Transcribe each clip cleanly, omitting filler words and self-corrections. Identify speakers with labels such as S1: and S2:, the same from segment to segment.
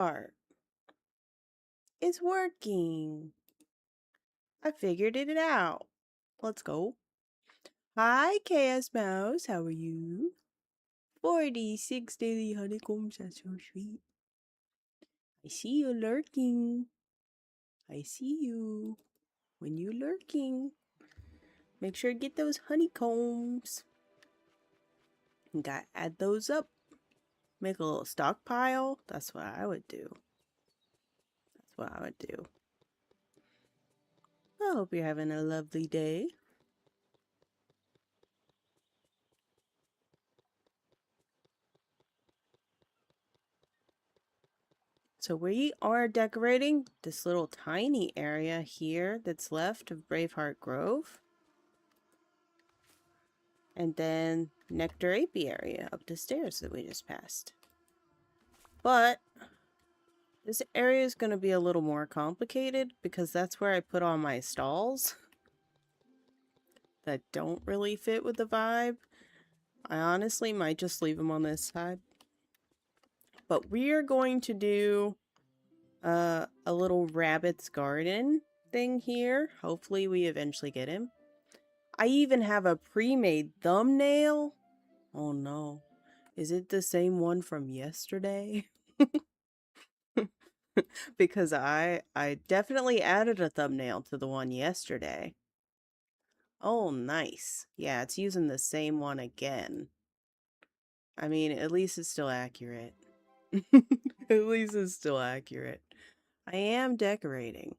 S1: Braveheart. It's working. I figured it out. Let's go. Hi, Chaos Mouse. How are you? 46 daily honeycombs. That's so sweet. I see you lurking. I see you. When you lurking, make sure to get those honeycombs. You gotta add those up. Make a little stockpile. That's what I would do. That's what I would do. I hope you're having a lovely day. So we are decorating this little tiny area here that's left of Braveheart Grove. And then Nectar Apiary up the stairs that we just passed. But this area is going to be a little more complicated because that's where I put all my stalls that don't really fit with the vibe. I honestly might just leave them on this side. But we are going to do a little rabbit's garden thing here. Hopefully we eventually get him. I even have a pre-made thumbnail. Oh no. Is it the same one from yesterday? Because I definitely added a thumbnail to the one yesterday. Oh, nice. Yeah, it's using the same one again. I mean, at least it's still accurate. At least it's still accurate. I am decorating.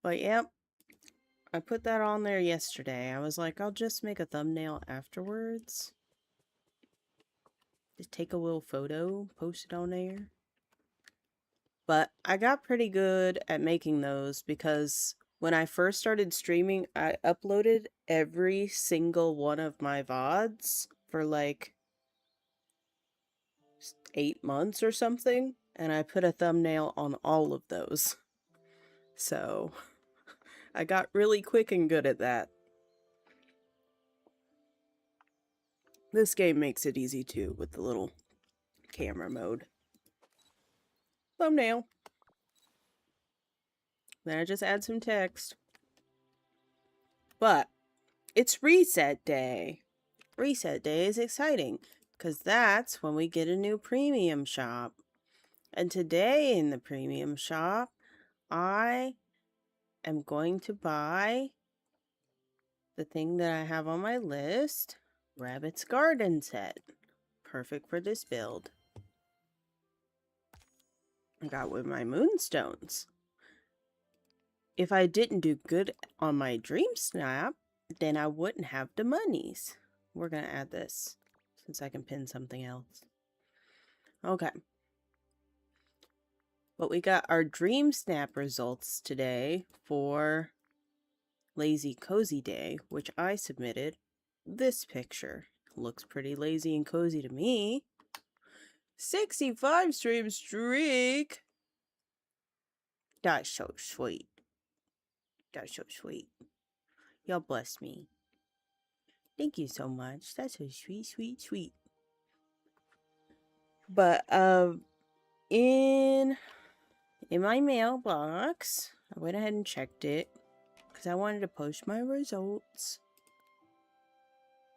S1: But yep, I put that on there yesterday. I was like, I'll just make a thumbnail afterwards. Just take a little photo, post it on there. But I got pretty good at making those because when I first started streaming, I uploaded every single one of my VODs for like 8 months or something. And I put a thumbnail on all of those. So I got really quick and good at that. This game makes it easy too with the little camera mode. Thumbnail. Then I just add some text. But it's reset day. Reset day is exciting because that's when we get a new premium shop. And today in the premium shop, I am going to buy the thing that I have on my list, Rabbit's Garden Set. Perfect for this build. I got with my moonstones. If I didn't do good on my dream snap, then I wouldn't have the monies. We're going to add this since I can pin something else. Okay. But we got our dream snap results today for Lazy Cozy Day, which I submitted. This picture looks pretty lazy and cozy to me. 65 stream streak. That's so sweet. That's so sweet. Y'all bless me. Thank you so much. That's so sweet, sweet, sweet. But in my mailbox, I went ahead and checked it because I wanted to post my results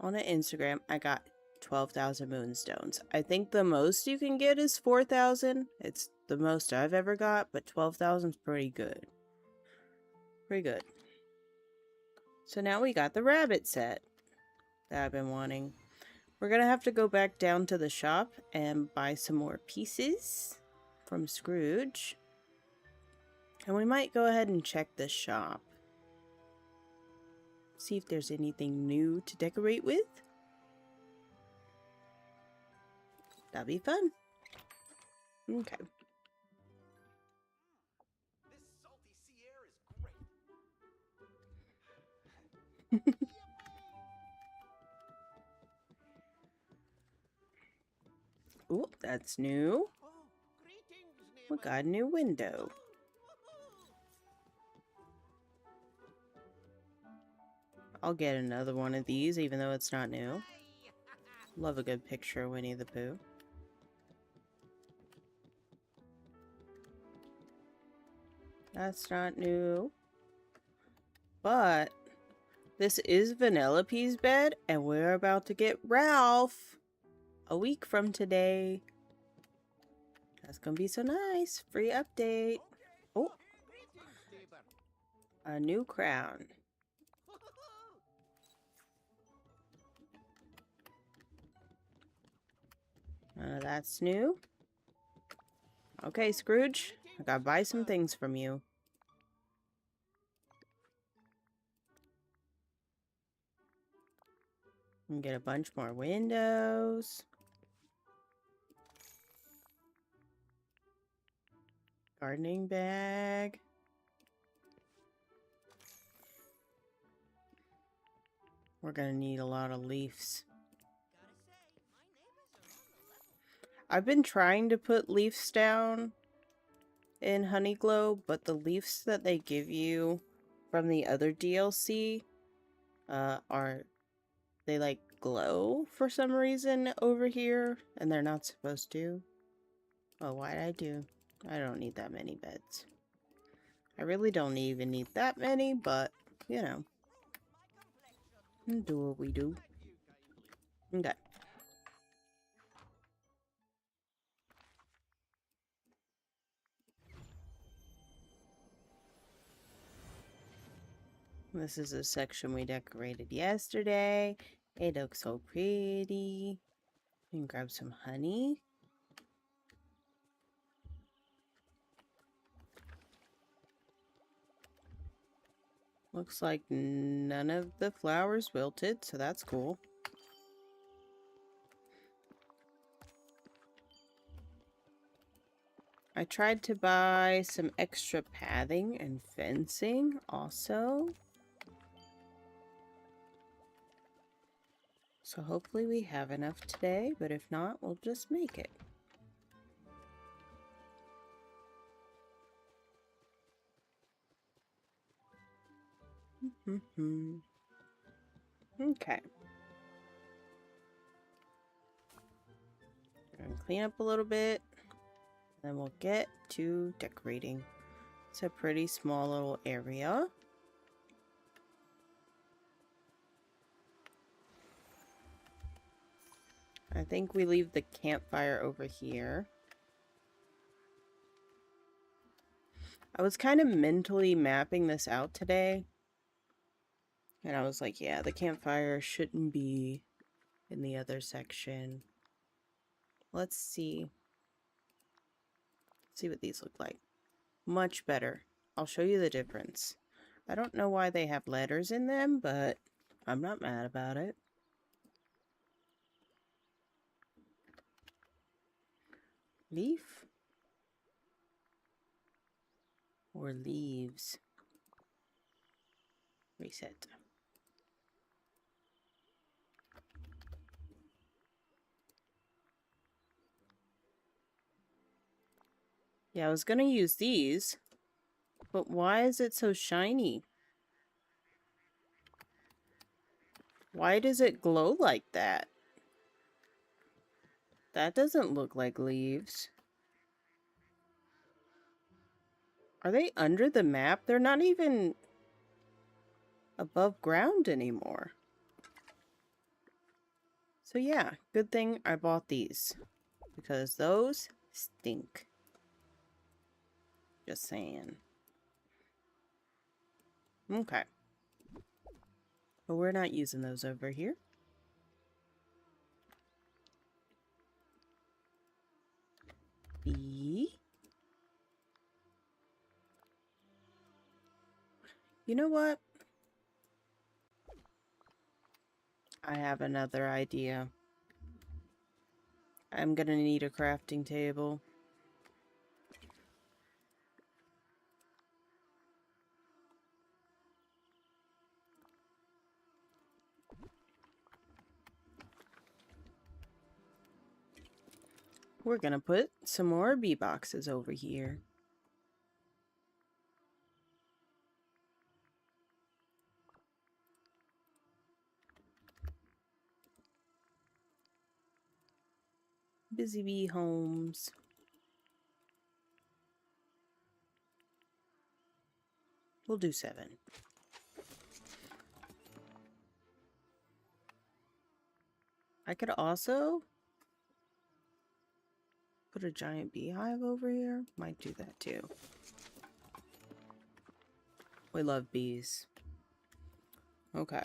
S1: on an Instagram. I got 12,000 moonstones. I think the most you can get is 4,000. It's the most I've ever got, but 12,000 is pretty good. Pretty good. So now we got the rabbit set that I've been wanting. We're gonna have to go back down to the shop and buy some more pieces from Scrooge. And we might go ahead and check the shop. See if there's anything new to decorate with. That'll be fun. Okay.
S2: This salty sea air is great.
S1: Ooh, that's new.
S2: Oh, greetings,
S1: We got a new window. I'll get another one of these, even though it's not new. Love a good picture of Winnie the Pooh. That's not new. But this is Vanellope's bed, and we're about to get Ralph a week from today. That's gonna be so nice. Free update. Oh,
S2: Greetings, neighbor.
S1: a new crown. That's new. Okay, Scrooge, I gotta buy some things from you. And get a bunch more windows. Gardening bag. We're gonna need a lot of leaves. I've been trying to put leaves down in Honeyglow, but the leaves that they give you from the other DLC they like glow for some reason over here, and they're not supposed to. Oh, why'd I do? I don't need that many beds. I really don't even need that many, but you know, do what we do. Okay. This is a section we decorated yesterday. It looks so pretty. You can grab some honey. Looks like none of the flowers wilted, so that's cool. I tried to buy some extra pathing and fencing also. So hopefully we have enough today, but if not, we'll just make it. Okay. We're gonna clean up a little bit, then we'll get to decorating. It's a pretty small little area. I think we leave the campfire over here. I was kind of mentally mapping this out today. And I was like, yeah, the campfire shouldn't be in the other section. Let's see. See what these look like. Much better. I'll show you the difference. I don't know why they have letters in them, but I'm not mad about it. Leaf? Or leaves? Reset. Yeah, I was gonna use these, but why is it so shiny? Why does it glow like that? That doesn't look like leaves. Are they under the map? They're not even above ground anymore. So yeah, good thing I bought these, because those stink. Just saying. Okay. But we're not using those over here. B. You know what? I have another idea. I'm gonna need a crafting table. We're gonna put some more bee boxes over here. Busy bee homes. We'll do 7. I could also put a giant beehive over here. Might do that too. We love bees. Okay.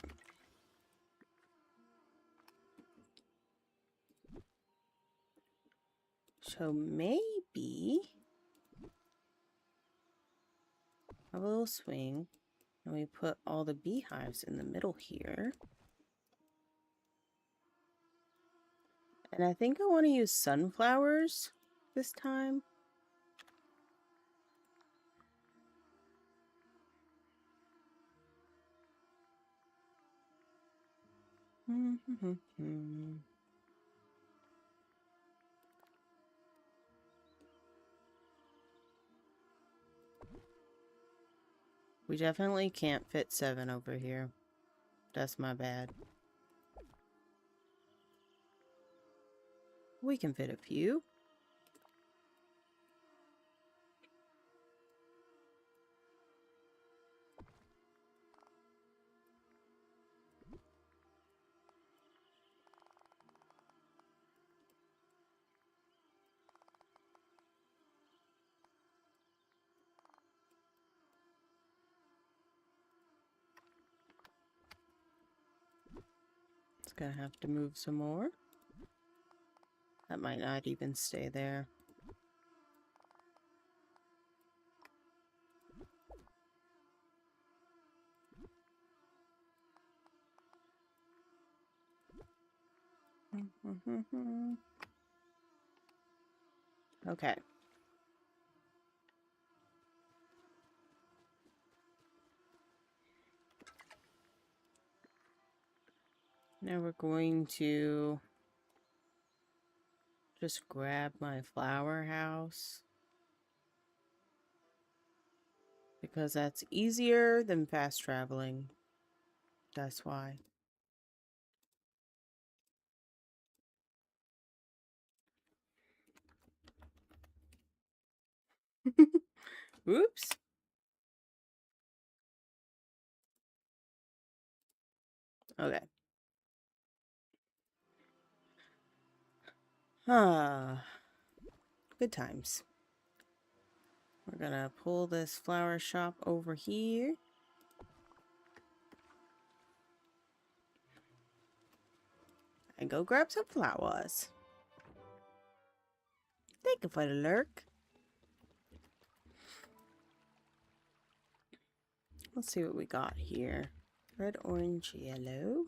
S1: So maybe have a little swing, and we put all the beehives in the middle here. And I think I want to use sunflowers this time. We definitely can't fit 7 over here. That's my bad. We can fit a few. It's gonna have to move some more. That might not even stay there. Okay. Now we're going to just grab my flower house, because that's easier than fast traveling. That's why. Oops. Okay. Ah, good times. We're gonna pull this flower shop over here. And go grab some flowers. Thank you for the lurk. Let's see what we got here. Red, orange, yellow.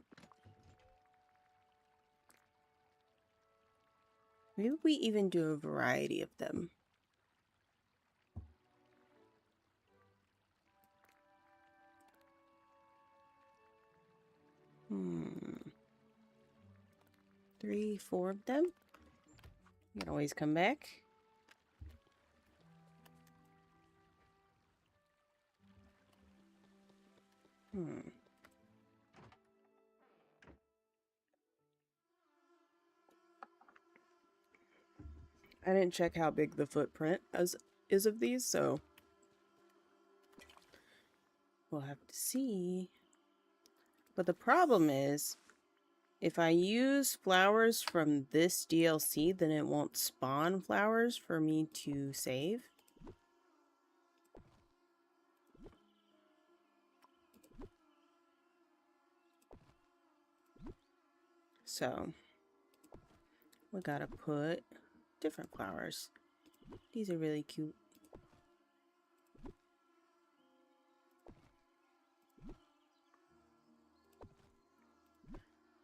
S1: Maybe we even do a variety of them. Hmm. 3, 4 of them. You can always come back. I didn't check how big the footprint is of these, so we'll have to see. But the problem is, if I use flowers from this DLC, then it won't spawn flowers for me to save. So, we gotta put different flowers. These are really cute.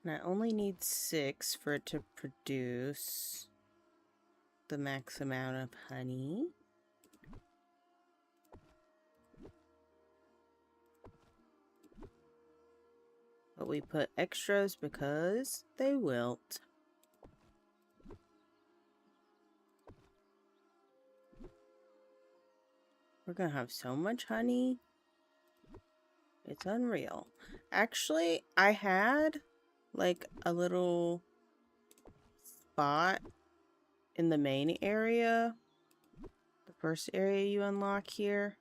S1: And I only need 6 for it to produce the max amount of honey. But we put extras because they wilt. We're gonna have so much honey. It's unreal. Actually, I had like a little spot in the main area. The first area you unlock here.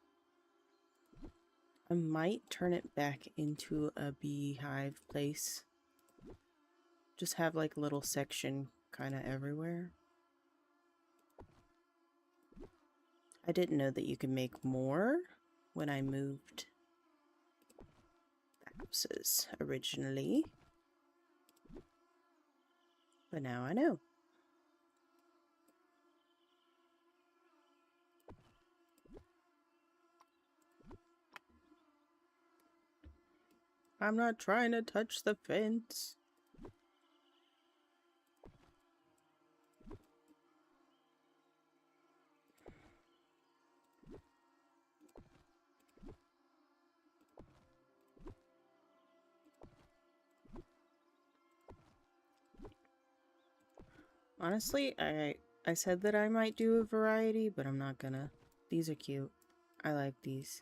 S1: I might turn it back into a beehive place. Just have like a little section kind of everywhere. I didn't know that you could make more when I moved the houses originally. But now I know. I'm not trying to touch the fence. Honestly, I said that I might do a variety, but I'm not gonna. These are cute. I like these.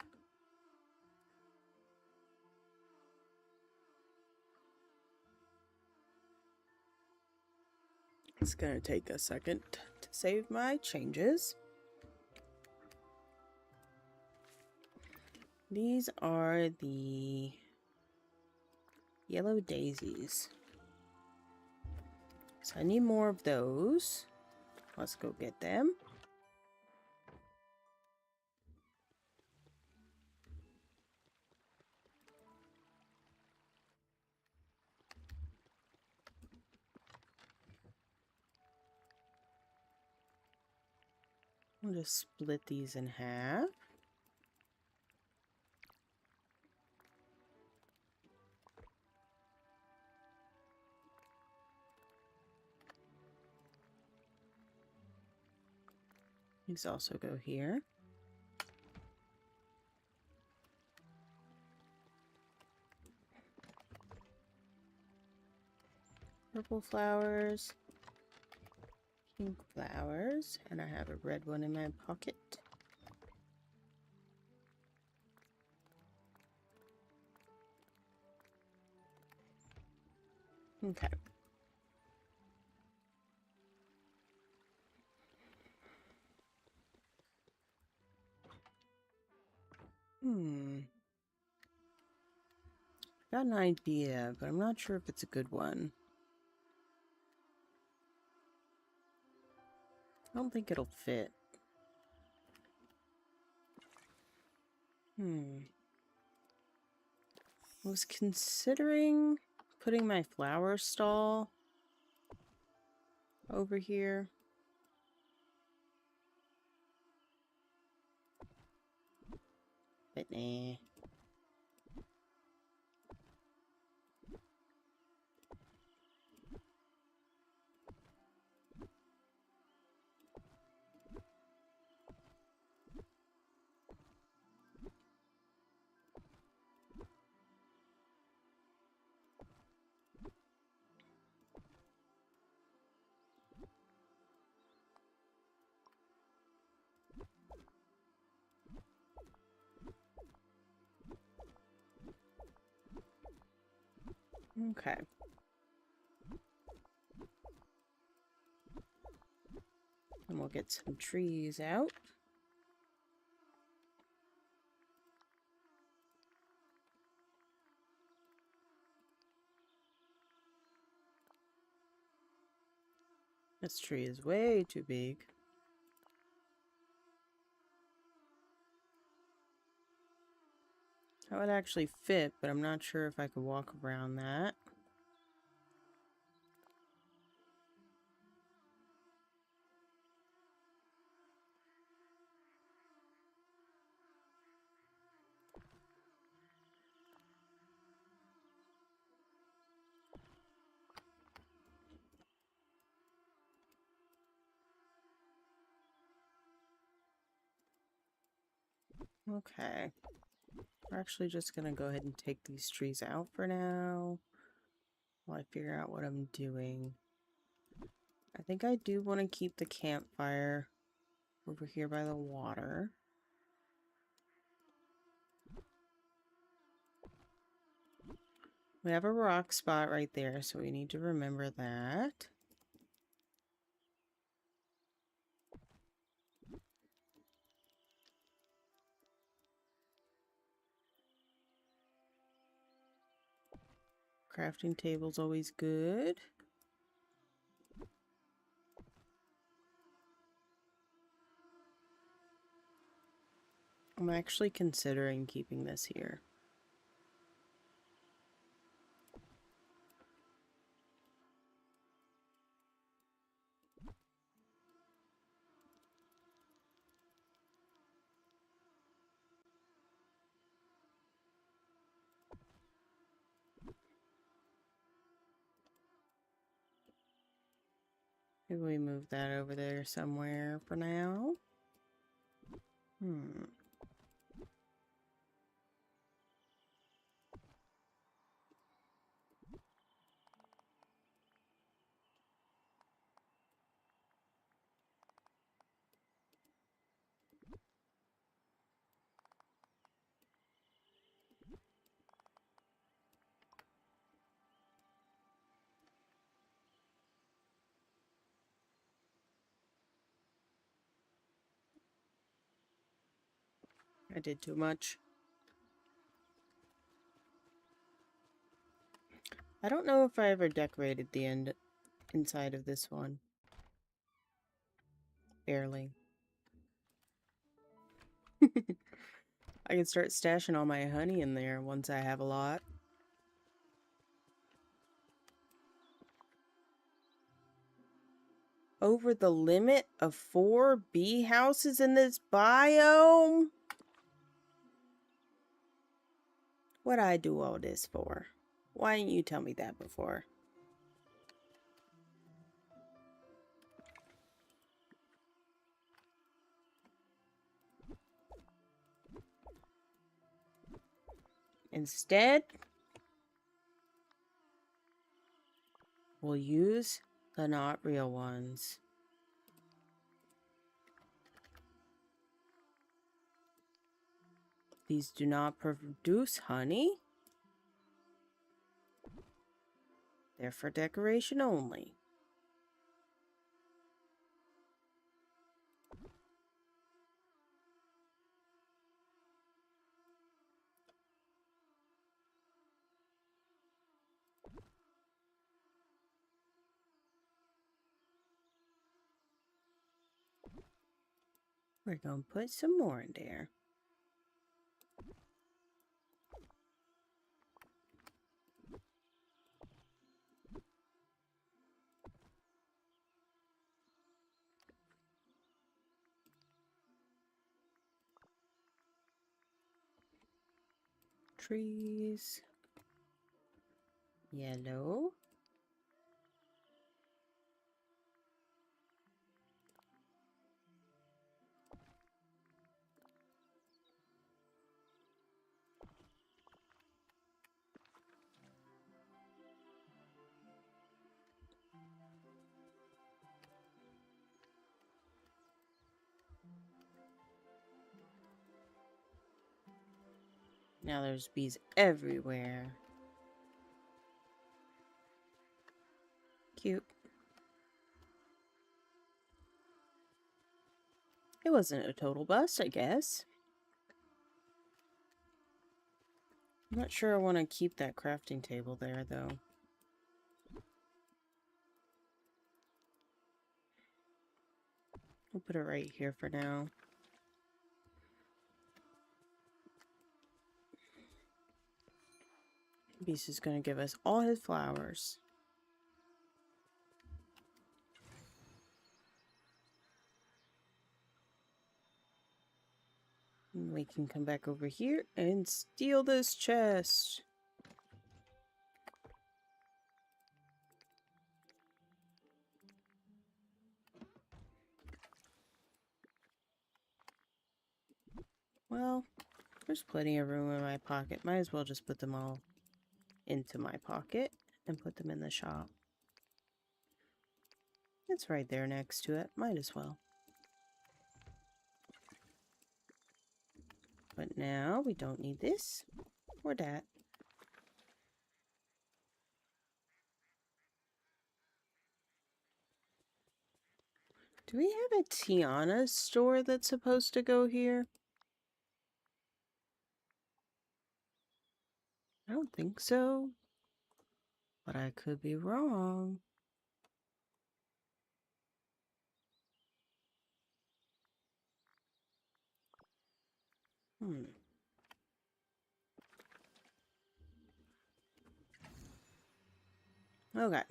S1: It's gonna take a second to save my changes. These are the yellow daisies. So I need more of those. Let's go get them. I'll just split these in half. These also go here. Purple flowers, pink flowers, and I have a red one in my pocket. Okay. Got an idea, but I'm not sure if it's a good one. I don't think it'll fit. I was considering putting my flower stall over here. But nah. Okay. And we'll get some trees out. This tree is way too big. That would actually fit, but I'm not sure if I could walk around that. Okay. We're actually just gonna go ahead and take these trees out for now while I figure out what I'm doing. I think I do want to keep the campfire over here by the water. We have a rock spot right there, so we need to remember that. Crafting table's always good. I'm actually considering keeping this here. Maybe we move that over there somewhere for now. I did too much. I don't know if I ever decorated the inside of this one. Barely. I can start stashing all my honey in there once I have a lot. Over the limit of 4 bee houses in this biome? What'd I do all this for? Why didn't you tell me that before? Instead, we'll use the not real ones. These do not produce honey. They're for decoration only. We're going to put some more in there. Trees. Yellow. Now there's bees everywhere. Cute. It wasn't a total bust, I guess. I'm not sure I want to keep that crafting table there, though. We'll put it right here for now. Beast is going to give us all his flowers. And we can come back over here and steal this chest. Well, there's plenty of room in my pocket. Might as well just put them all into my pocket and put them in the shop. It's right there next to it. Might as well. But now we don't need this or that. Do we have a Tiana store that's supposed to go here? I don't think so. but I could be wrong. Okay.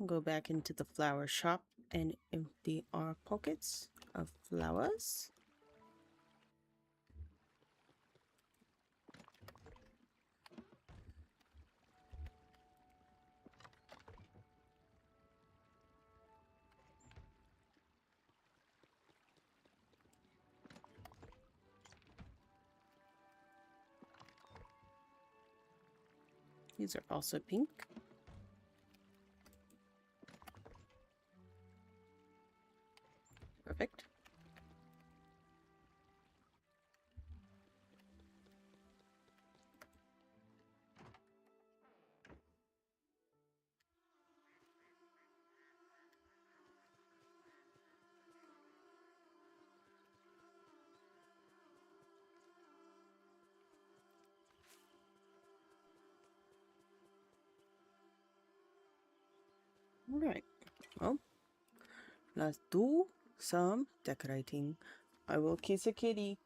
S1: Go back into the flower shop and empty our pockets of flowers. These are also pink. Perfect. Alright. Well, let's do some decorating. I will kiss a kitty.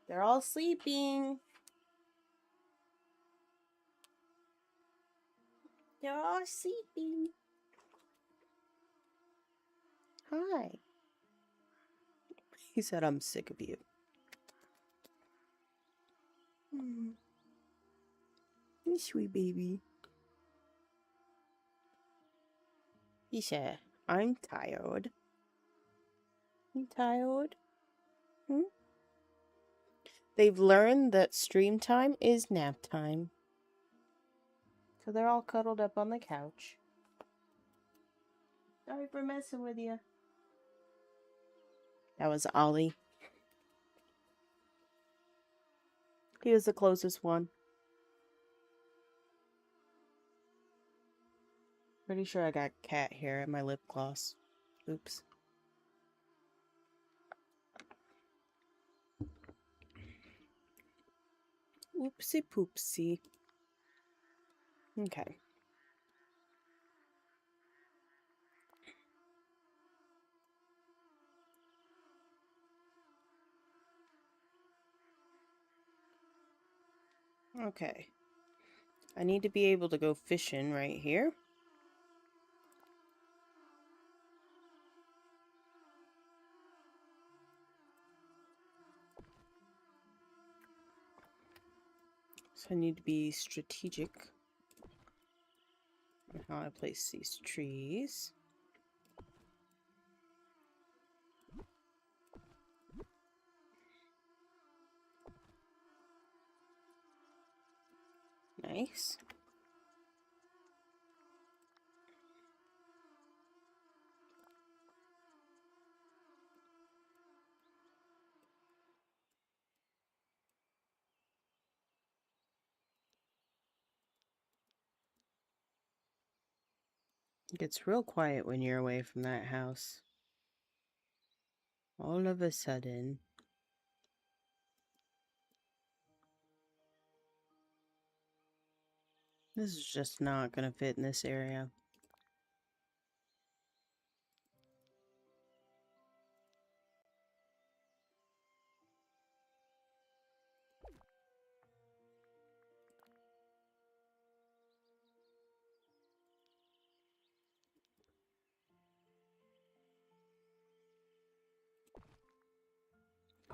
S1: They're all sleeping. They're all sleeping. Hi. He said, I'm sick of you. You sweet baby. He said, I'm tired. You tired? Hmm? They've learned that stream time is nap time. So they're all cuddled up on the couch. Sorry for messing with you. That was Ollie. He was the closest one. Pretty sure I got cat hair in my lip gloss. Oops. Oopsie poopsie. Okay. Okay. I need to be able to go fishing right here. So I need to be strategic on how I place these trees. Nice. It gets real quiet when you're away from that house. All of a sudden. This is just not gonna fit in this area.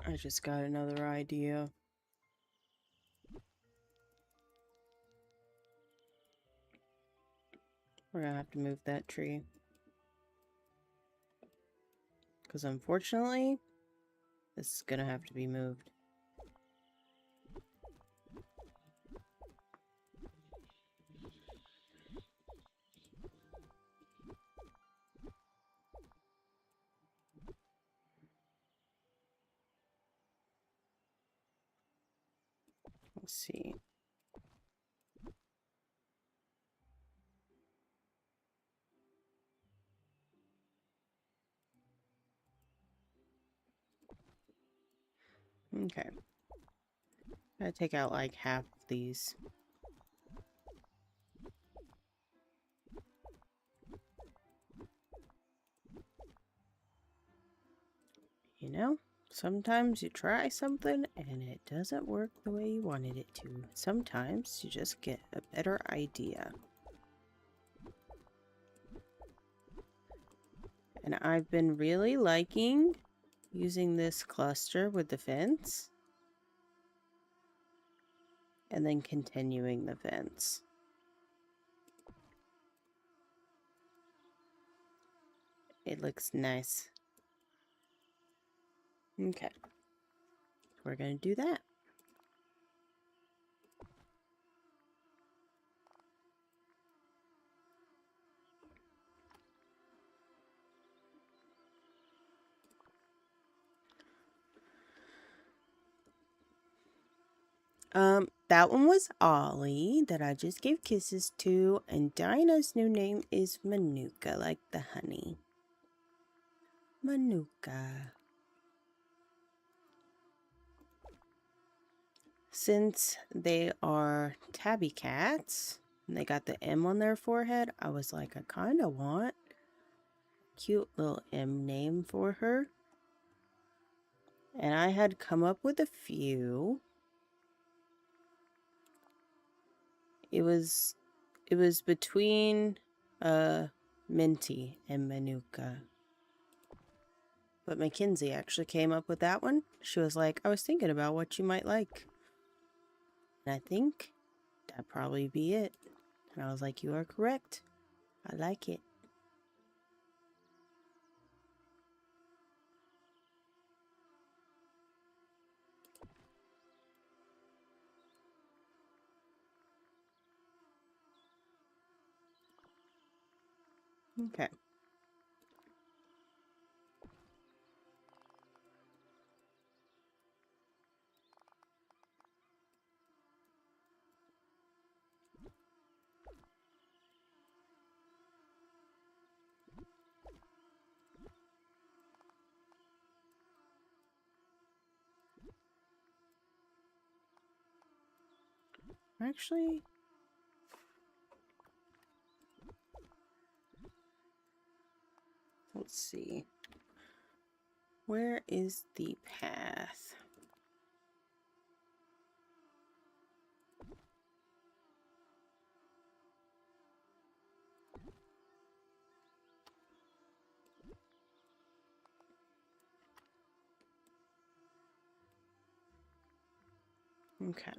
S1: I just got another idea. We're gonna have to move that tree. Because unfortunately, this is gonna have to be moved. Let's see. Okay. Gotta take out like half of these. You know, sometimes you try something and it doesn't work the way you wanted it to. Sometimes you just get a better idea. And I've been really liking using this cluster with the fence. And then continuing the fence. It looks nice. Okay. We're going to do that. That one was Ollie that I just gave kisses to, and Dinah's new name is Manuka, like the honey. Manuka. Since they are tabby cats, and they got the M on their forehead, I was like, I kind of want a cute little M name for her. And I had come up with a few. It was between Minty and Manuka. But Mackenzie actually came up with that one. She was like, I was thinking about what you might like. And I think that'd probably be it. And I was like, you are correct. I like it. Okay. Actually, let's see. Where is the path? Okay.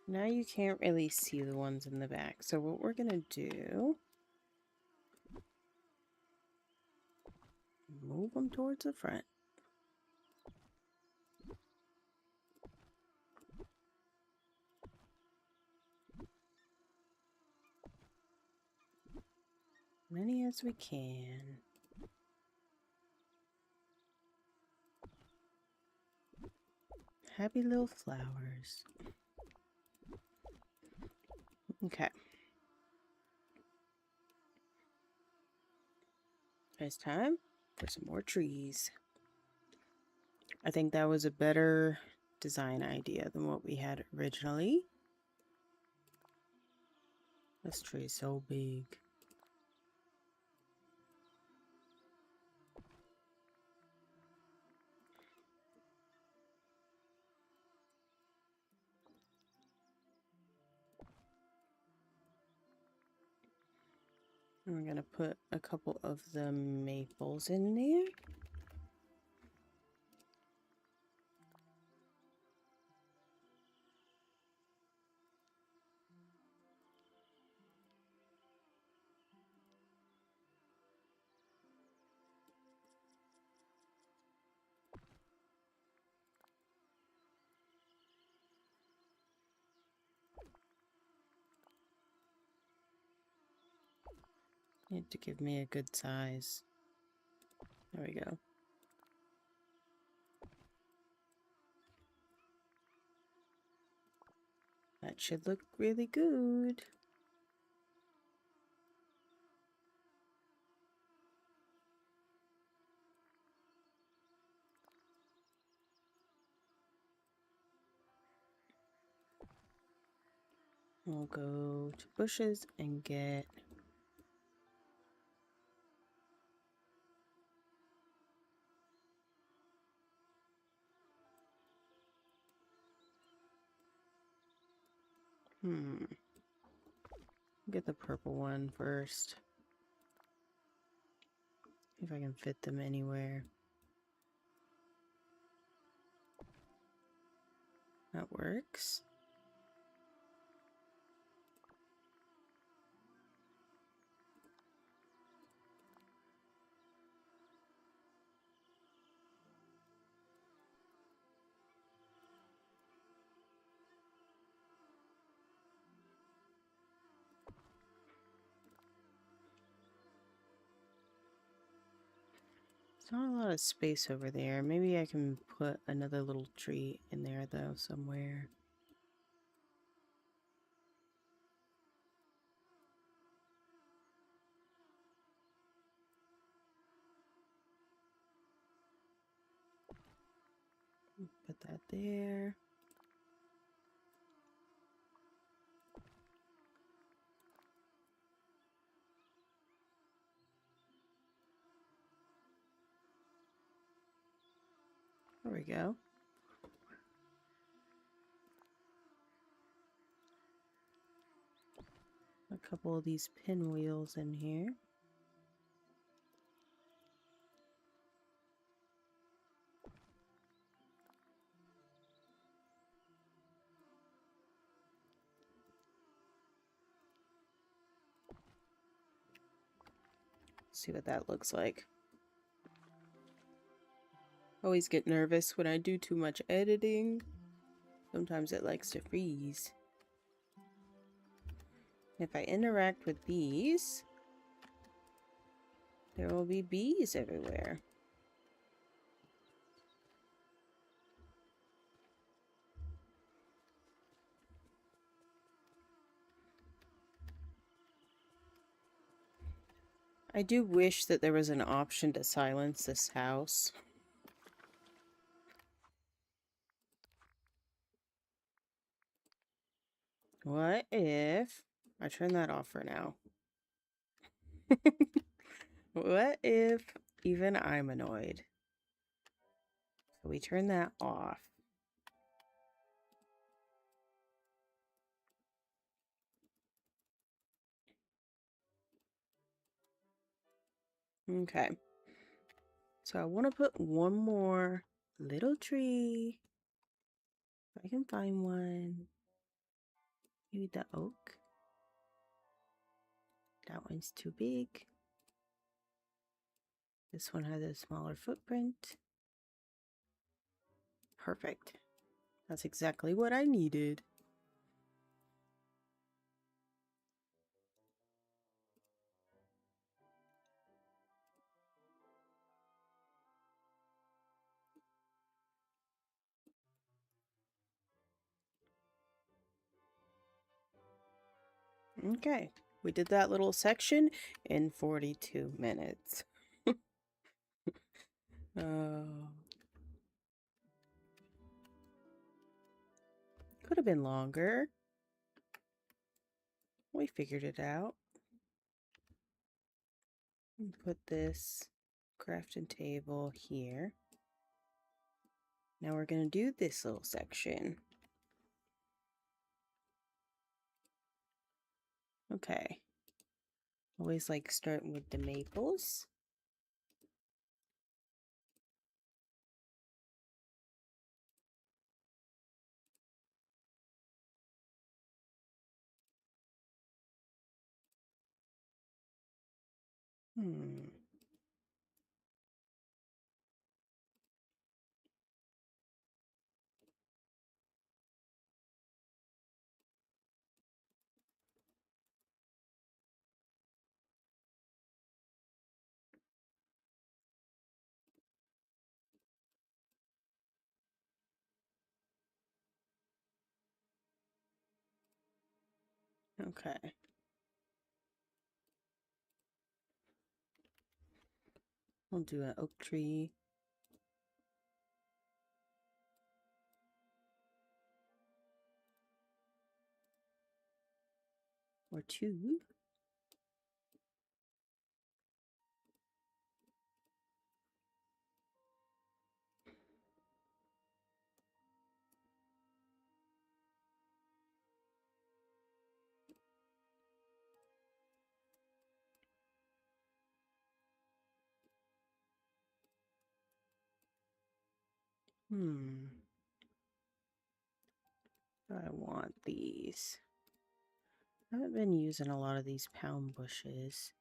S1: Now you can't really see the ones in the back. So what we're going to do, move them towards the front. Many as we can. Happy little flowers. Okay. It's time for some more trees. I think that was a better design idea than what we had originally. This tree is so big. And we're going to put a couple of the maples in there. You have to give me a good size. There we go. That should look really good. We'll go to bushes and get get the purple one first. See if I can fit them anywhere. That works. There's not a lot of space over there. Maybe I can put another little tree in there though, somewhere. Put that there. There we go. A couple of these pinwheels in here. See what that looks like. Always get nervous when I do too much editing. Sometimes it likes to freeze. If I interact with bees, there will be bees everywhere. I do wish that there was an option to silence this house. What if I turn that off for now? What if even I'm annoyed? So we turn that off. Okay. So I want to put one more little tree. If I can find one. Maybe the oak. That one's too big. This one has a smaller footprint. Perfect. That's exactly what I needed. Okay, we did that little section in 42 minutes. Oh. Could have been longer. We figured it out. Put this crafting table here. Now we're going to do this little section. Okay. Always like starting with the maples. Okay. We'll do an oak tree. Or two. I want these. I haven't been using a lot of these pound bushes.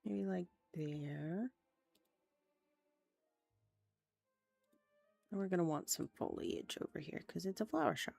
S1: Maybe like there. And we're gonna want some foliage over here because it's a flower shop.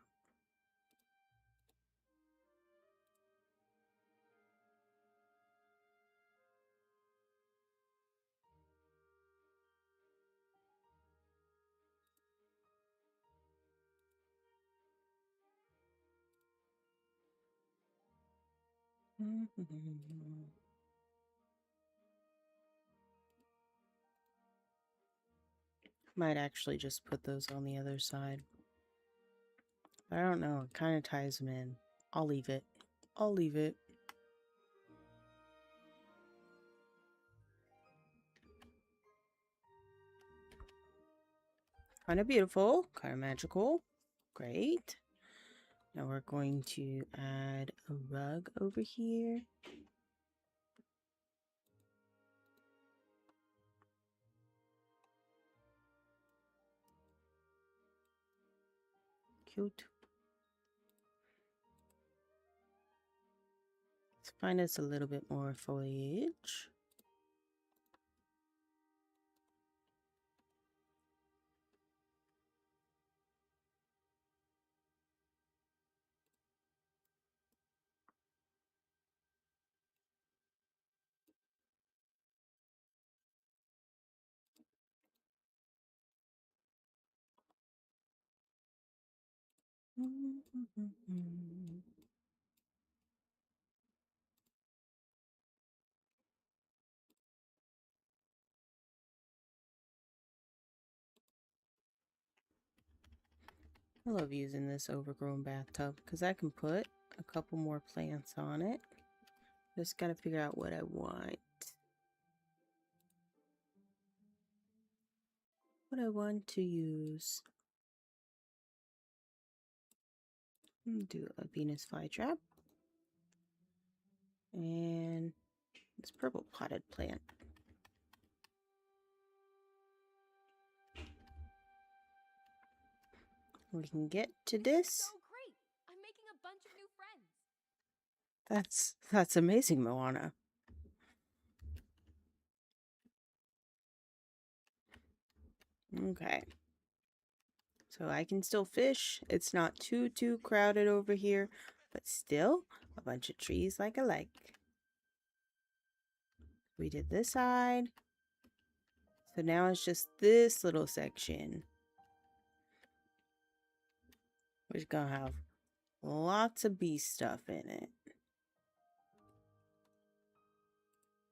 S1: Might actually just put those on the other side. I don't know. It kind of ties them in. I'll leave it. I'll leave it. Kind of beautiful. Kind of magical. Great. Now we're going to add a rug over here. Cute. Let's find us a little bit more foliage. I love using this overgrown bathtub because I can put a couple more plants on it. Just gotta figure out what I want. What I want to use. Do a Venus flytrap. And this purple potted plant. We can get to this.
S3: So great! I'm making a bunch of new friends.
S1: That's amazing, Moana. Okay. So I can still fish. It's not too crowded over here, but still a bunch of trees like I like. We did this side. So now it's just this little section. We're gonna have lots of bee stuff in it.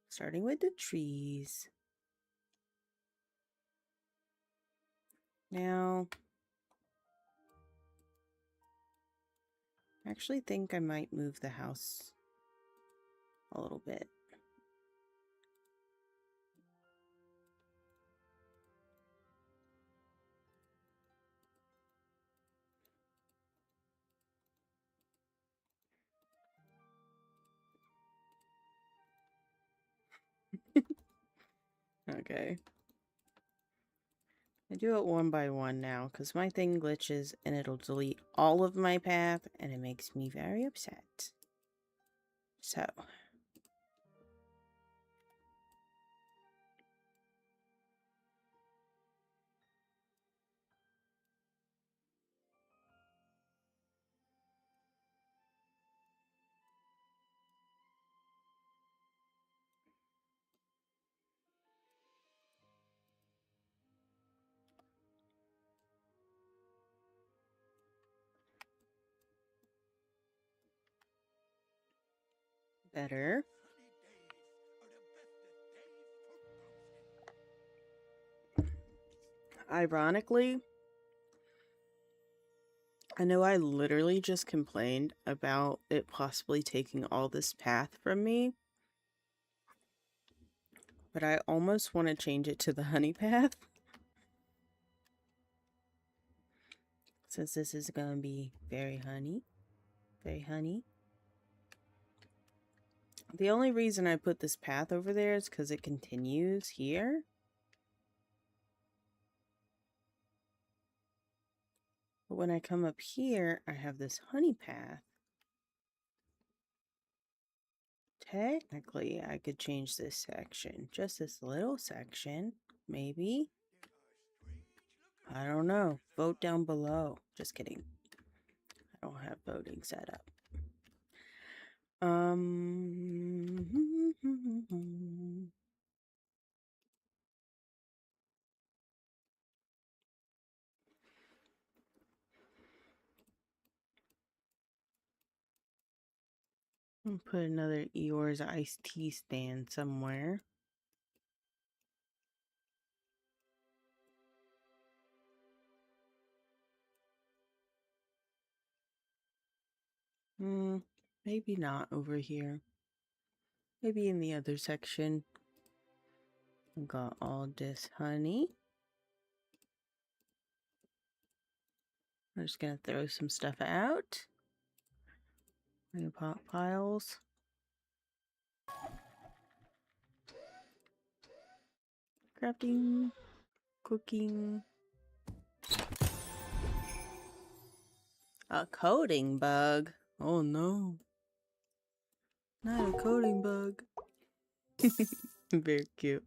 S1: Starting with the trees. Now, I actually think I might move the house a little bit. Okay. I do it one by one now because my thing glitches and it'll delete all of my path and it makes me very upset. So. better. Ironically, I know I literally just complained about it possibly taking all this path from me, but I almost want to change it to the honey path. Since this is going to be very honey. Very honey. The only reason I put this path over there is because it continues here. But when I come up here, I have this honey path. Technically, I could change this section. Just this little section, maybe. I don't know. Vote down below. Just kidding. I don't have voting set up. I'll put another Eeyore's iced tea stand somewhere. Maybe not over here. Maybe in the other section. Got all this honey. I'm just gonna throw some stuff out. Pot piles. Crafting. Cooking. A coding bug. Oh no. Not a coding bug. Very cute.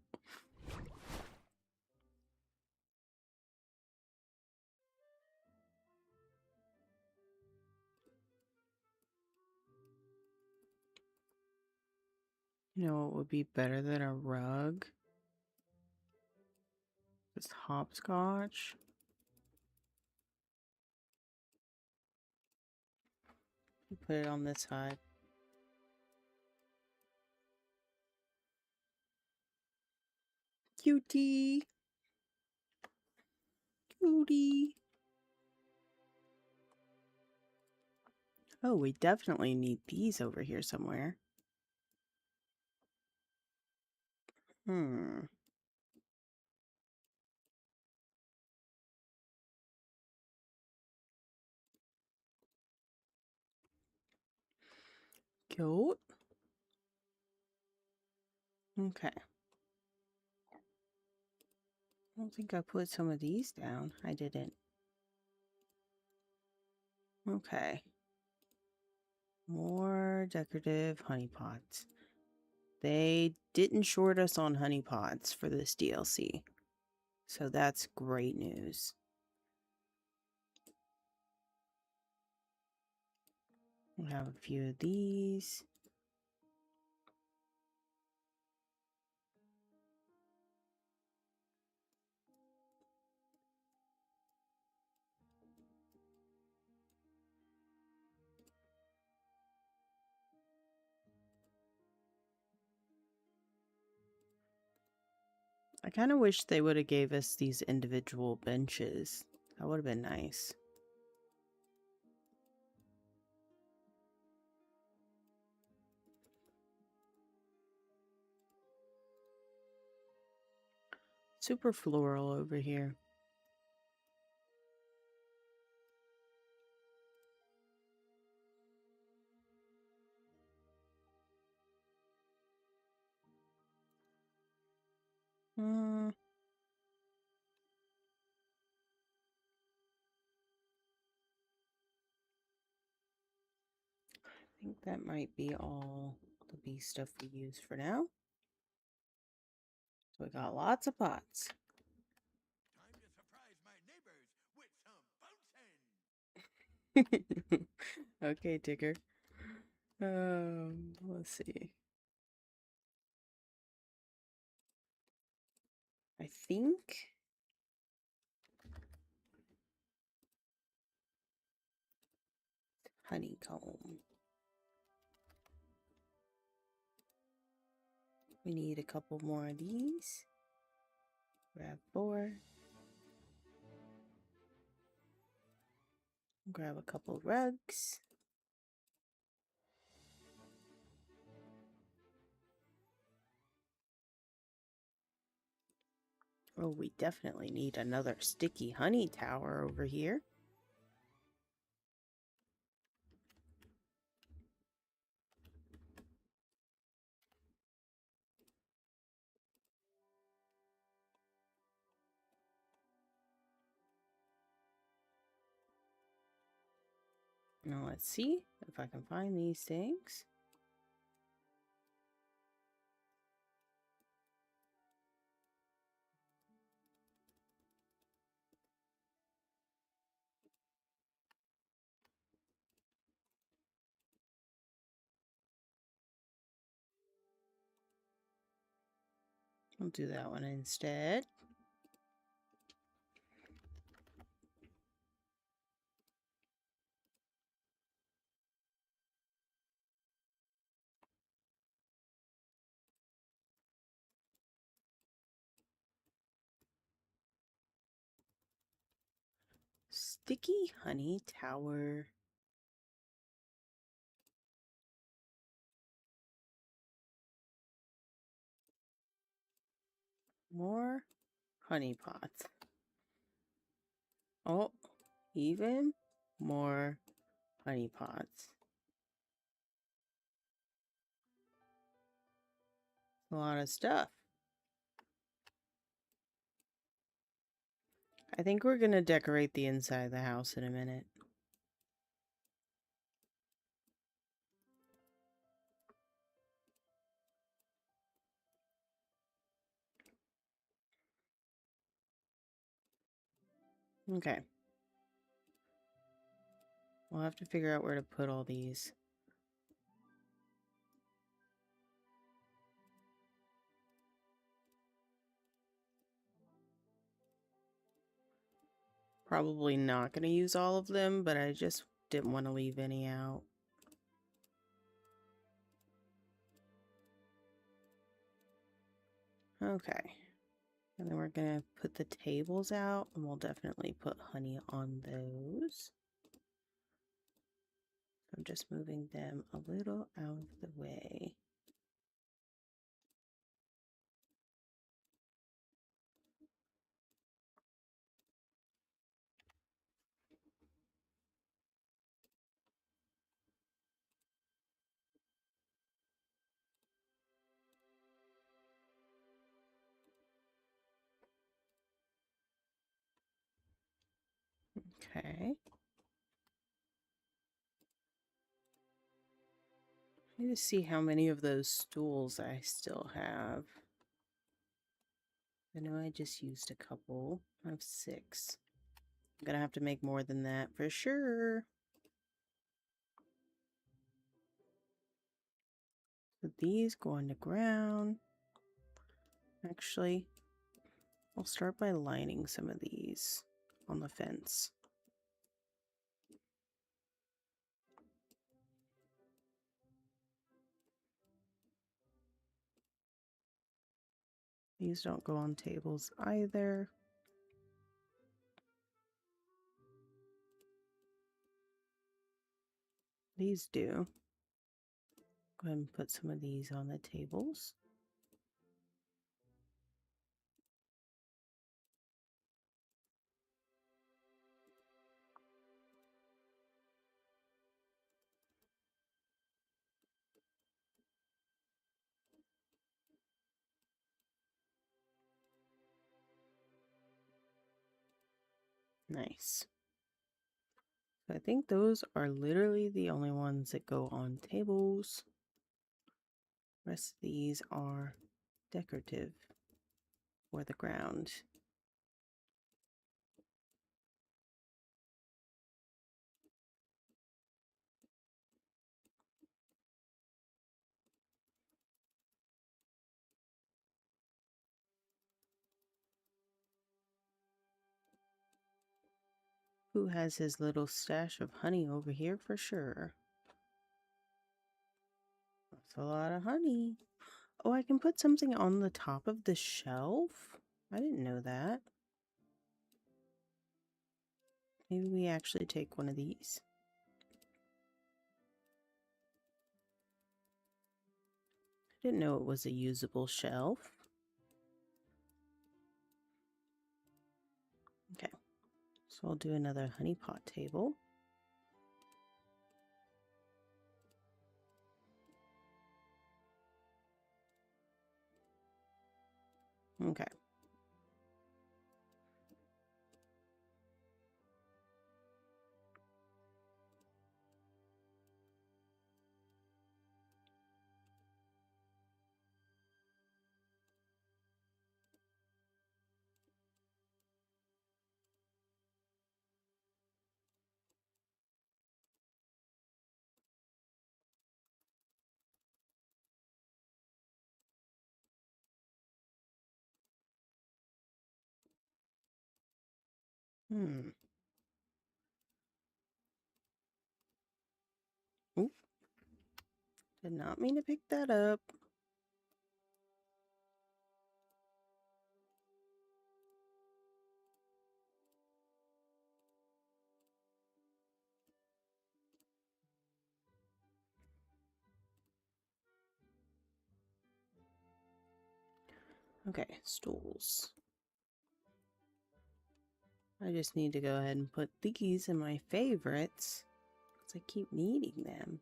S1: You know what would be better than a rug? Just hopscotch. Put it on this side. Cutie. Cutie. Oh, we definitely need these over here somewhere. Cute. Okay. I don't think I put some of these down. I didn't. Okay. More decorative honey pots. They didn't short us on honey pots for this DLC. So that's great news. We have a few of these. I kind of wish they would have gave us these individual benches. That would have been nice. Super floral over here. I think that might be all the bee stuff we use for now. So we got lots of pots.
S2: Time to surprise my neighbors with some bouncing.
S1: Okay, Tigger. Let's see. I think honeycomb. We need a couple more of these. Grab 4. Grab a couple rugs. Oh, we definitely need another sticky honey tower over here. Now let's see if I can find these things. I'll do that one instead. Sticky honey tower. More honey pots. Oh, even more honey pots. A lot of stuff. I think we're gonna decorate the inside of the house in a minute. Okay. We'll have to figure out where to put all these. Probably not going to use all of them, but I just didn't want to leave any out. Okay. And then we're going to put the tables out, and we'll definitely put honey on those. I'm just moving them a little out of the way. Okay. I need to see how many of those stools I still have. I know I just used a couple. I have 6. I'm gonna have to make more than that for sure. So these go on the ground. Actually, I'll start by lining some of these on the fence. These don't go on tables either. These do. Go ahead and put some of these on the tables. Nice. So I think those are literally the only ones that go on tables. The rest of these are decorative for the ground. Who has his little stash of honey over here for sure? That's a lot of honey. Oh, I can put something on the top of the shelf? I didn't know that. Maybe we actually take one of these. I didn't know it was a usable shelf. Okay, so I'll do another honey pot table. Okay. Hmm. Oop. Did not mean to pick that up. Okay, stools. I just need to go ahead and put these in my favorites because I keep needing them.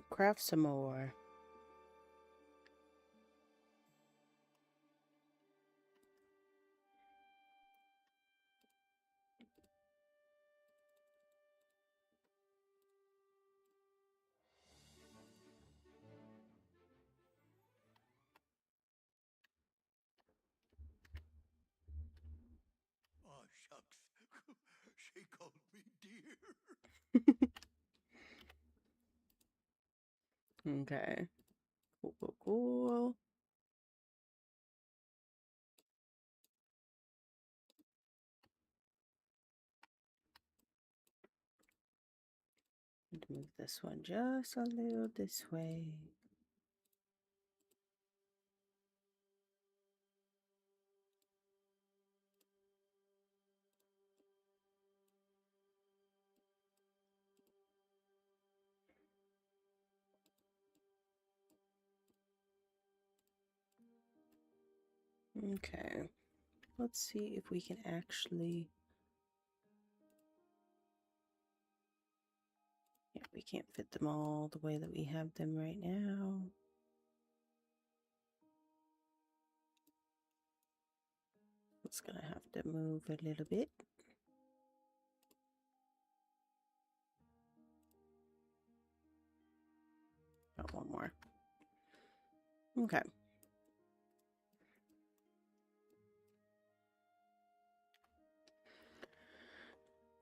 S1: Craft some more.
S2: Oh, shucks. She called me dear.
S1: Okay. Cool, cool, cool. Need to move this one just a little this way. Okay. Let's see if we can actually... Yeah, we can't fit them all the way that we have them right now. It's gonna have to move a little bit. Got one more. Okay.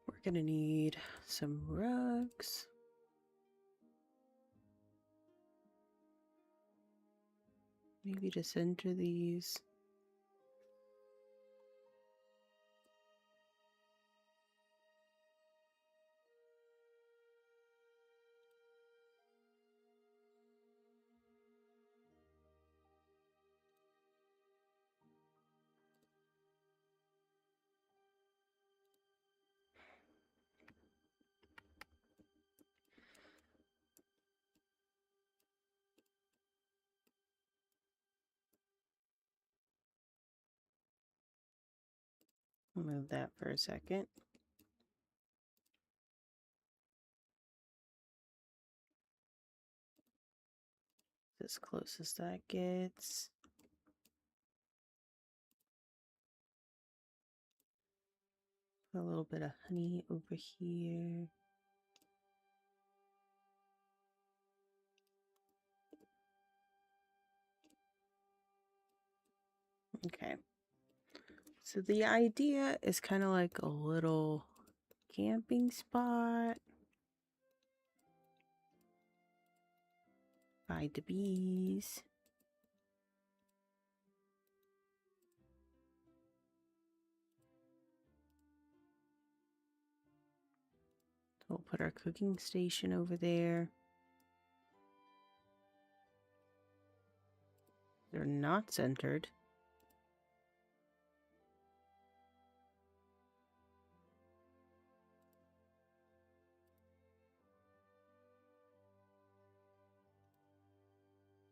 S1: We're gonna need some rugs. Maybe to center these. Move that for a second. As close as that gets. A little bit of honey over here. Okay. So the idea is kind of like a little camping spot by the bees. We'll put our cooking station over there. They're not centered.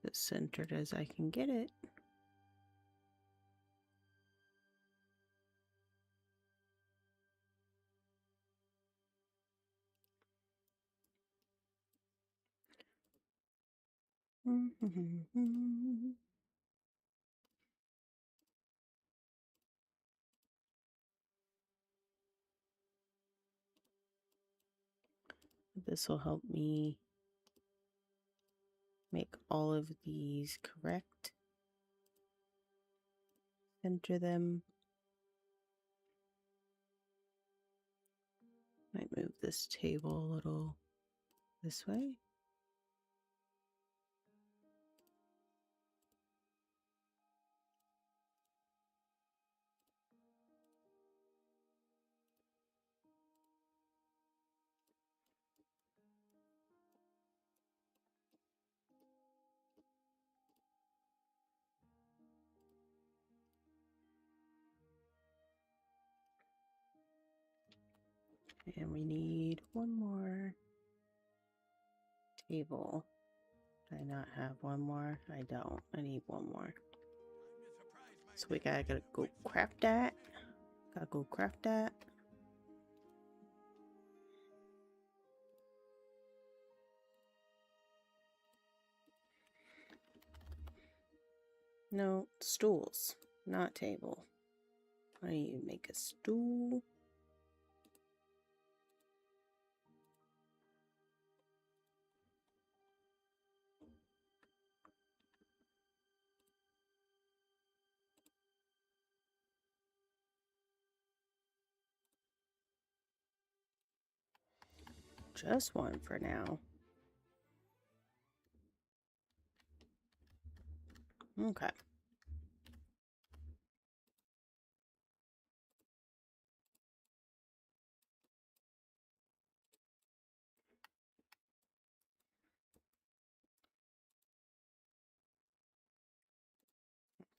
S1: As centered as I can get it. This will help me make all of these correct. Center them. Might move this table a little this way. And we need one more table. Do I not have one more? I don't. I need one more. So we gotta go craft that. Gotta go craft that. No, stools, not table. I need to make a stool. Just one for now. Okay. I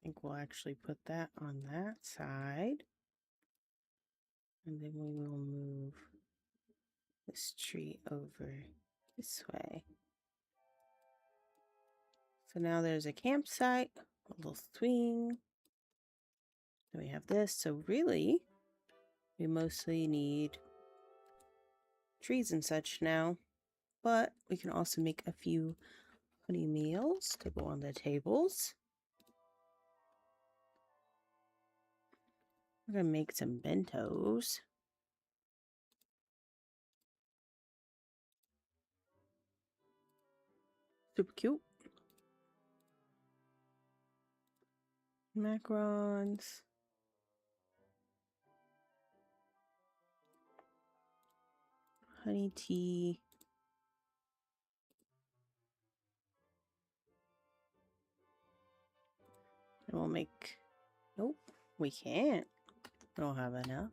S1: think we'll actually put that on that side. And then we will move this tree over this way. So now there's a campsite, a little swing. Then we have this. So really, we mostly need trees and such now. But we can also make a few honey meals to go on the tables. We're gonna make some bentos. Super cute. Macarons. Honey tea. And we'll make... Nope, we can't. We don't have enough.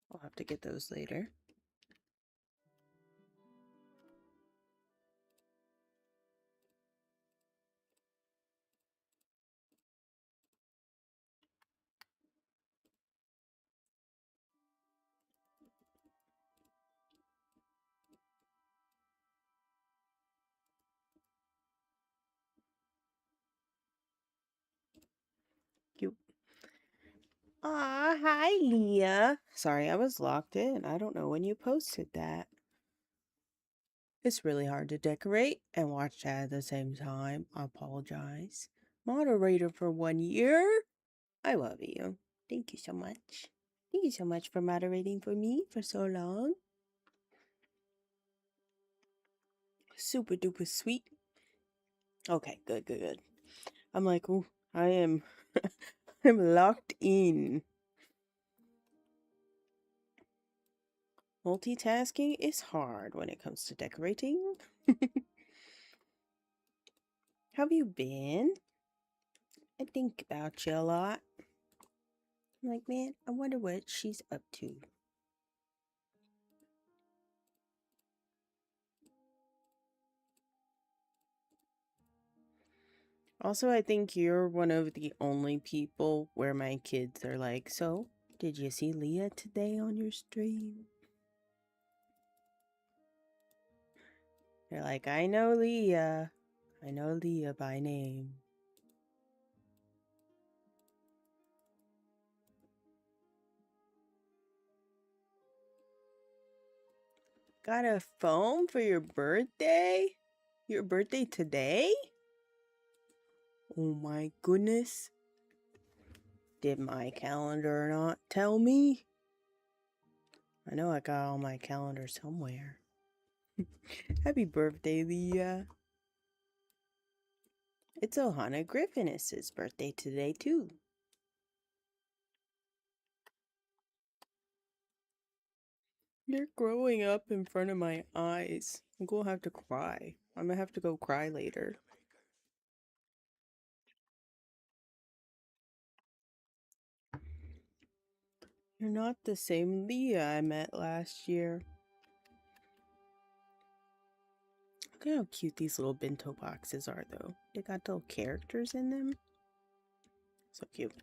S1: We'll have to get those later. Cute. Aw, hi, Leah. Sorry, I was locked in. I don't know when you posted that. It's really hard to decorate and watch chat at the same time. I apologize. Moderator for 1 year? I love you. Thank you so much. Thank you so much for moderating for me for so long. Super duper sweet. Okay, good. I'm like, ooh, I am I'm locked in. Multitasking is hard when it comes to decorating. How have you been? I think about you a lot. I'm like, man, I wonder what she's up to. Also, I think you're one of the only people where my kids are like, so, did you see Leah today on your stream? They're like, I know Leah. I know Leah by name. Got a phone for your birthday? Your birthday today? Oh my goodness. Did my calendar not tell me? I know I got all my calendar somewhere. Happy birthday, Leah. It's Ohana Griffinus' birthday today, too. You're growing up in front of my eyes. I'm gonna have to cry. I'm gonna have to go cry later. You're not the same Leah I met last year. Look at how cute these little bento boxes are, though. They got little characters in them. So cute.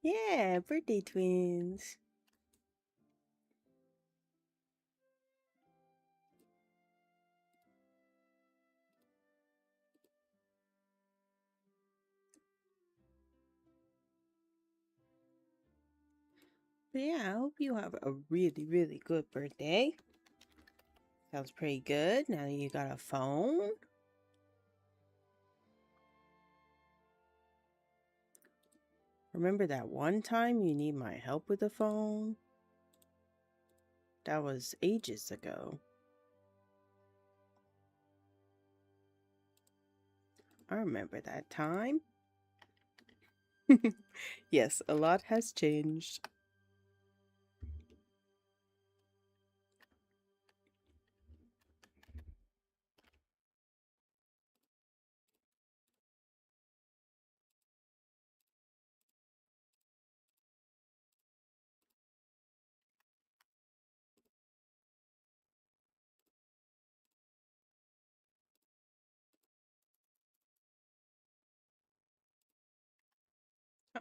S1: Yeah, birthday twins. But yeah, I hope you have a really, really good birthday. Sounds pretty good now that you got a phone. Remember that one time you need my help with the phone? That was ages ago. I remember that time. Yes, a lot has changed.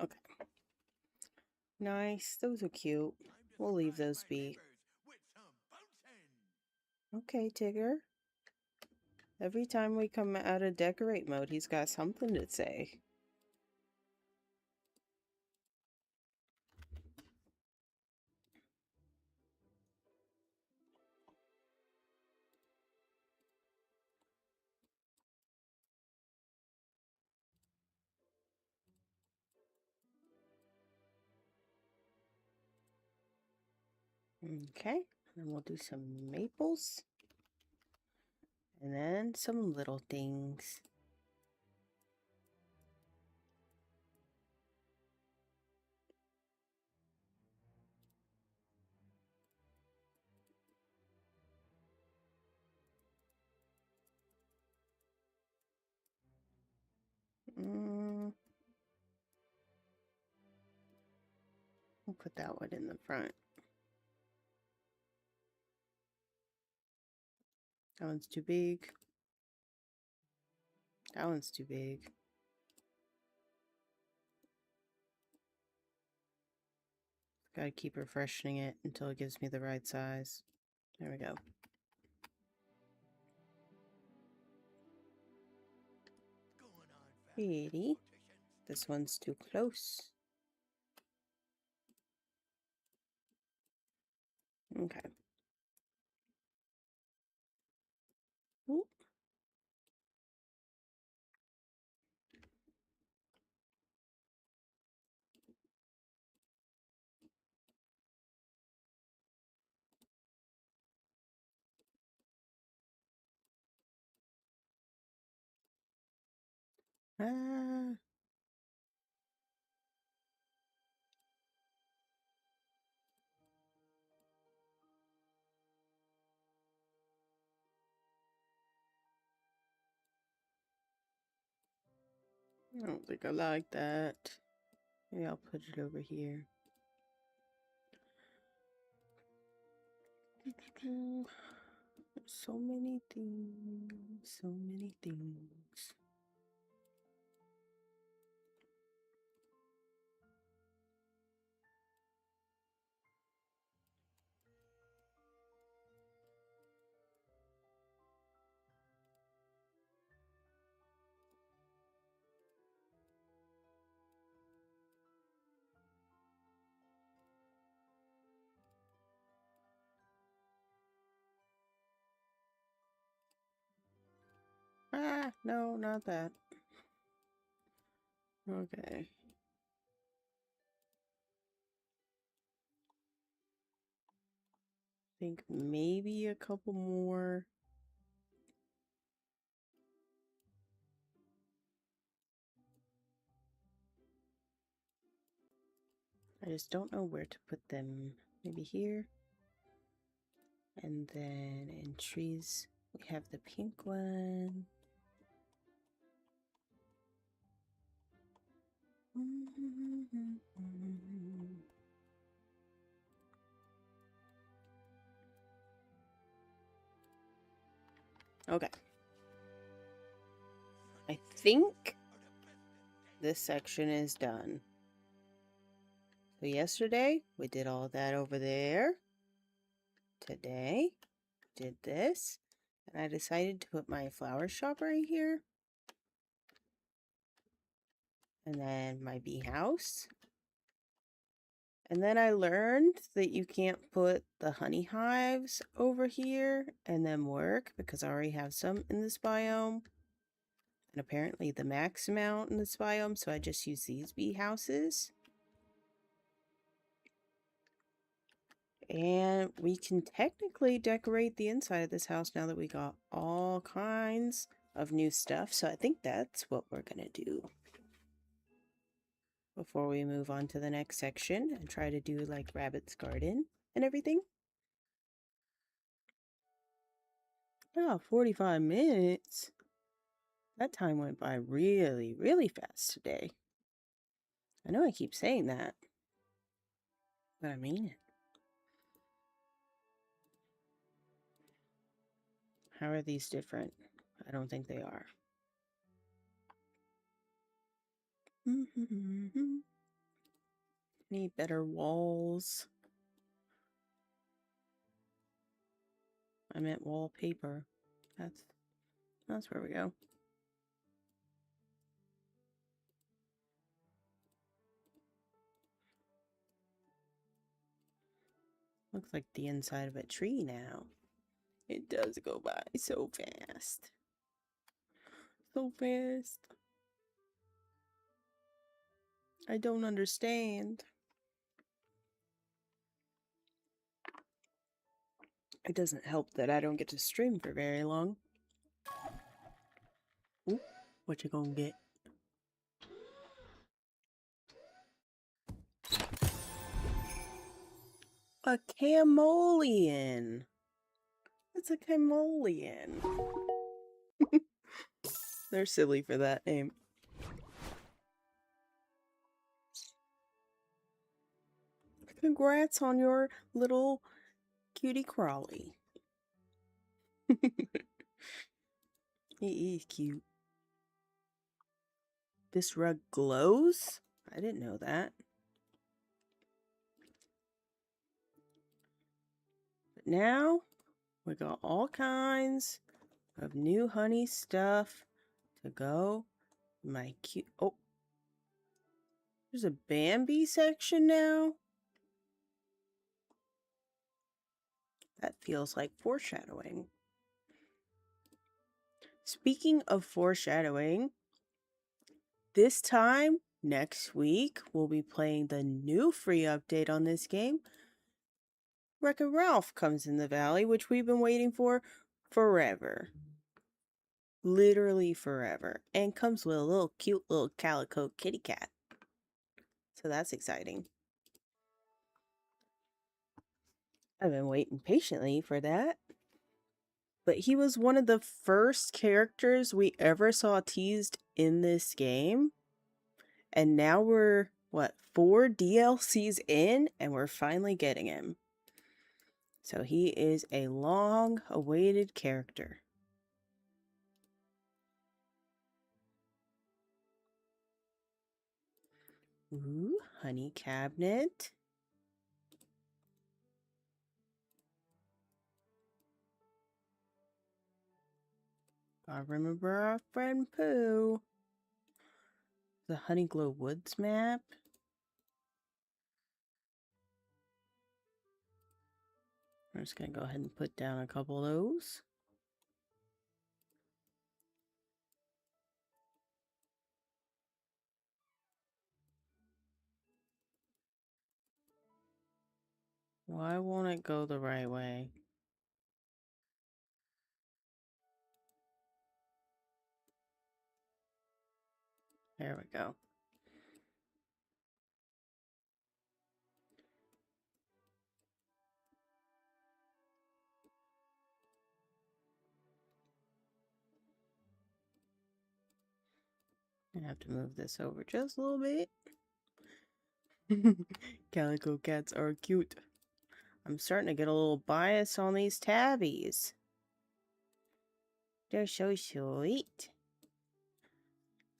S1: Okay. Nice. Those are cute. We'll leave those be. Okay, Tigger. Every time we come out of decorate mode, he's got something to say. Okay, and we'll do some maples. And then some little things. We'll put that one in the front. That one's too big. That one's too big. Gotta keep refreshing it until it gives me the right size. There we go. Pretty. This one's too close. Okay. Ooh. Ah. I don't think I like that. Maybe I'll put it over here. So many things, so many things. Ah, no, not that. Okay. Think maybe a couple more. I just don't know where to put them. Maybe here. And then in trees, we have the pink one. Okay. I think this section is done. So yesterday, we did all that over there. Today, did this. And I decided to put my flower shop right here. And then my bee house. And then I learned that you can't put the honey hives over here and then work because I already have some in this biome. And apparently the max amount in this biome, so I just use these bee houses. And we can technically decorate the inside of this house now that we got all kinds of new stuff. So I think that's what we're going to do before we move on to the next section and try to do like Rabbit's Garden and everything. Oh, 45 minutes. That time went by really, really fast today. I know I keep saying that, but I mean it. How are these different? I don't think they are. Need better walls. I meant wallpaper. That's where we go. Looks like the inside of a tree now. It does go by so fast. So fast. I don't understand. It doesn't help that I don't get to stream for very long. Ooh, what you gonna get? A Camoleon. It's a Camoleon. They're silly for that name. Congrats on your little cutie crawly. He is cute. This rug glows? I didn't know that. But now we got all kinds of new honey stuff to go. My cute. Oh, there's a Bambi section now. That feels like foreshadowing. Speaking of foreshadowing, this time next week we'll be playing the new free update on this game. Wreck-It Ralph comes in the valley, which we've been waiting for forever. Literally forever. And comes with a little cute little calico kitty cat. So that's exciting. I've been waiting patiently for that. But he was one of the first characters we ever saw teased in this game. And now we're, 4 DLCs in, and we're finally getting him. So he is a long-awaited character. Ooh, honey cabinet. I remember our friend Pooh. The Honeyglow Woods map. I'm just going to go ahead and put down a couple of those. Why won't it go the right way? There we go. I have to move this over just a little bit. Calico cats are cute. I'm starting to get a little bias on these tabbies. They're so sweet.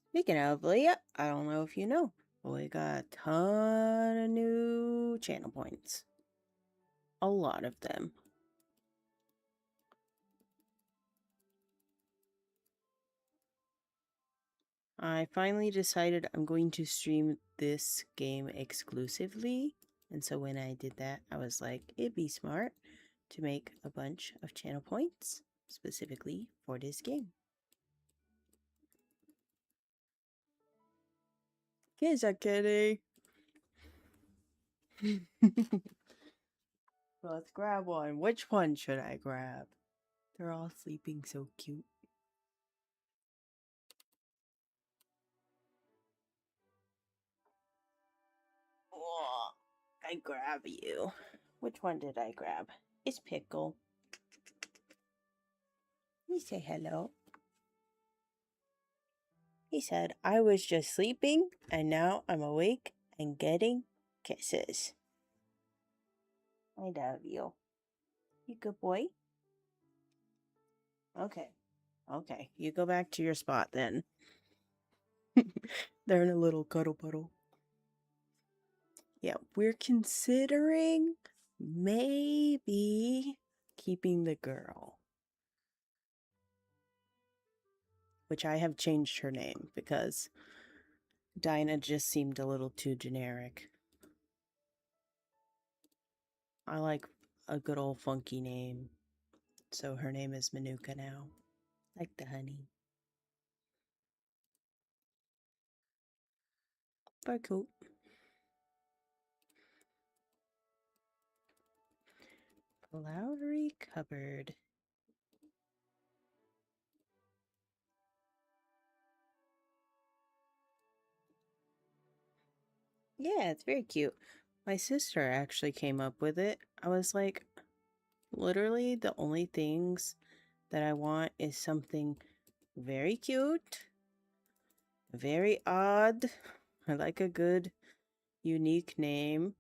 S1: Speaking of Leah, I don't know if you know, but we got a ton of new channel points. A lot of them. I finally decided I'm going to stream this game exclusively. And so when I did that, I was like, it'd be smart to make a bunch of channel points specifically for this game. Here's a kitty. Let's grab one. Which one should I grab? They're all sleeping so cute. Oh, I grab you. Which one did I grab? It's Pickle. You say hello. He said, I was just sleeping, and now I'm awake and getting kisses. I love you. You good boy? Okay. Okay, you go back to your spot then. They're in a little cuddle puddle. Yeah, we're considering maybe keeping the girl. Which I have changed her name because Dinah just seemed a little too generic. I like a good old funky name. So her name is Manuka now. Like the honey. But cool. Flowery cupboard. Yeah, it's very cute. My sister actually came up with it. I was like, literally the only things that I want is something very cute, very odd. I like a good, unique name.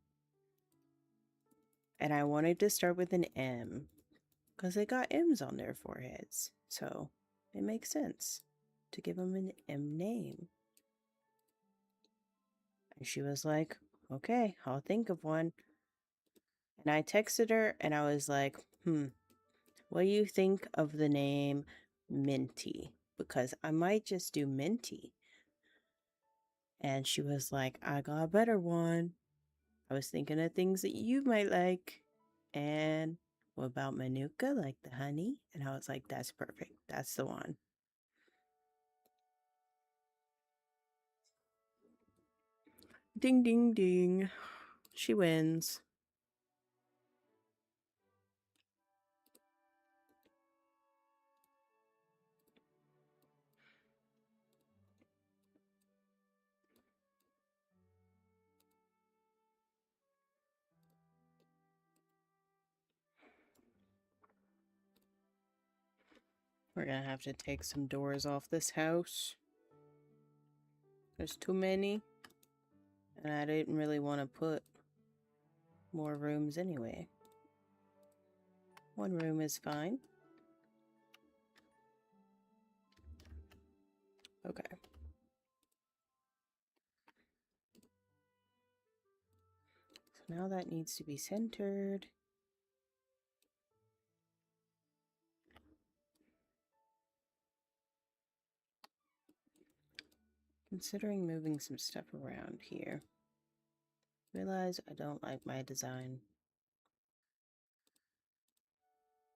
S1: And I wanted to start with an M because they got M's on their foreheads. So it makes sense to give them an M name. And she was like, okay, I'll think of one. And I texted her and I was like, what do you think of the name Minty? Because I might just do Minty. And she was like, I got a better one. I was thinking of things that you might like. And what about Manuka, like the honey? And I was like, that's perfect. That's the one. Ding, ding, ding. She wins. We're gonna have to take some doors off this house. There's too many. And I didn't really want to put more rooms anyway. One room is fine. Okay. So now that needs to be centered. Considering moving some stuff around here. Realize I don't like my design.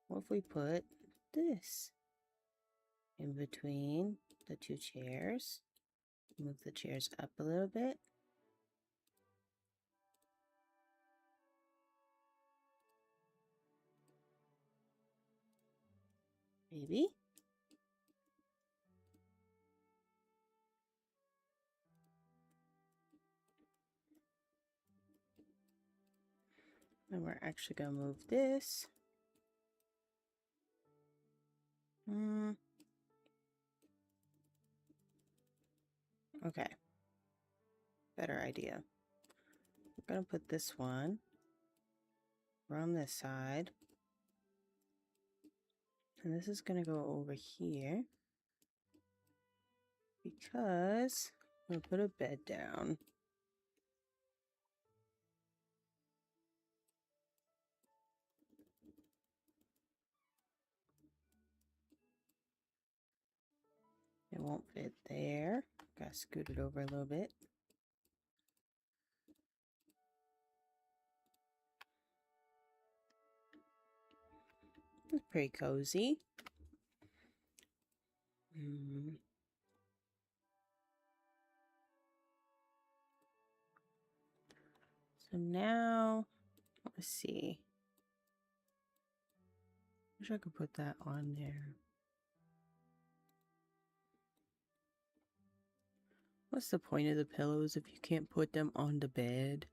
S1: What if we put this in between the two chairs? Move the chairs up a little bit. Maybe? And we're actually going to move this. Okay. Better idea. We're going to put this one around this side. And this is going to go over here. Because I'm going to put a bed down. It won't fit there. Gotta scoot it over a little bit. It's pretty cozy. So now, let's see. Wish I could put that on there. What's the point of the pillows if you can't put them on the bed?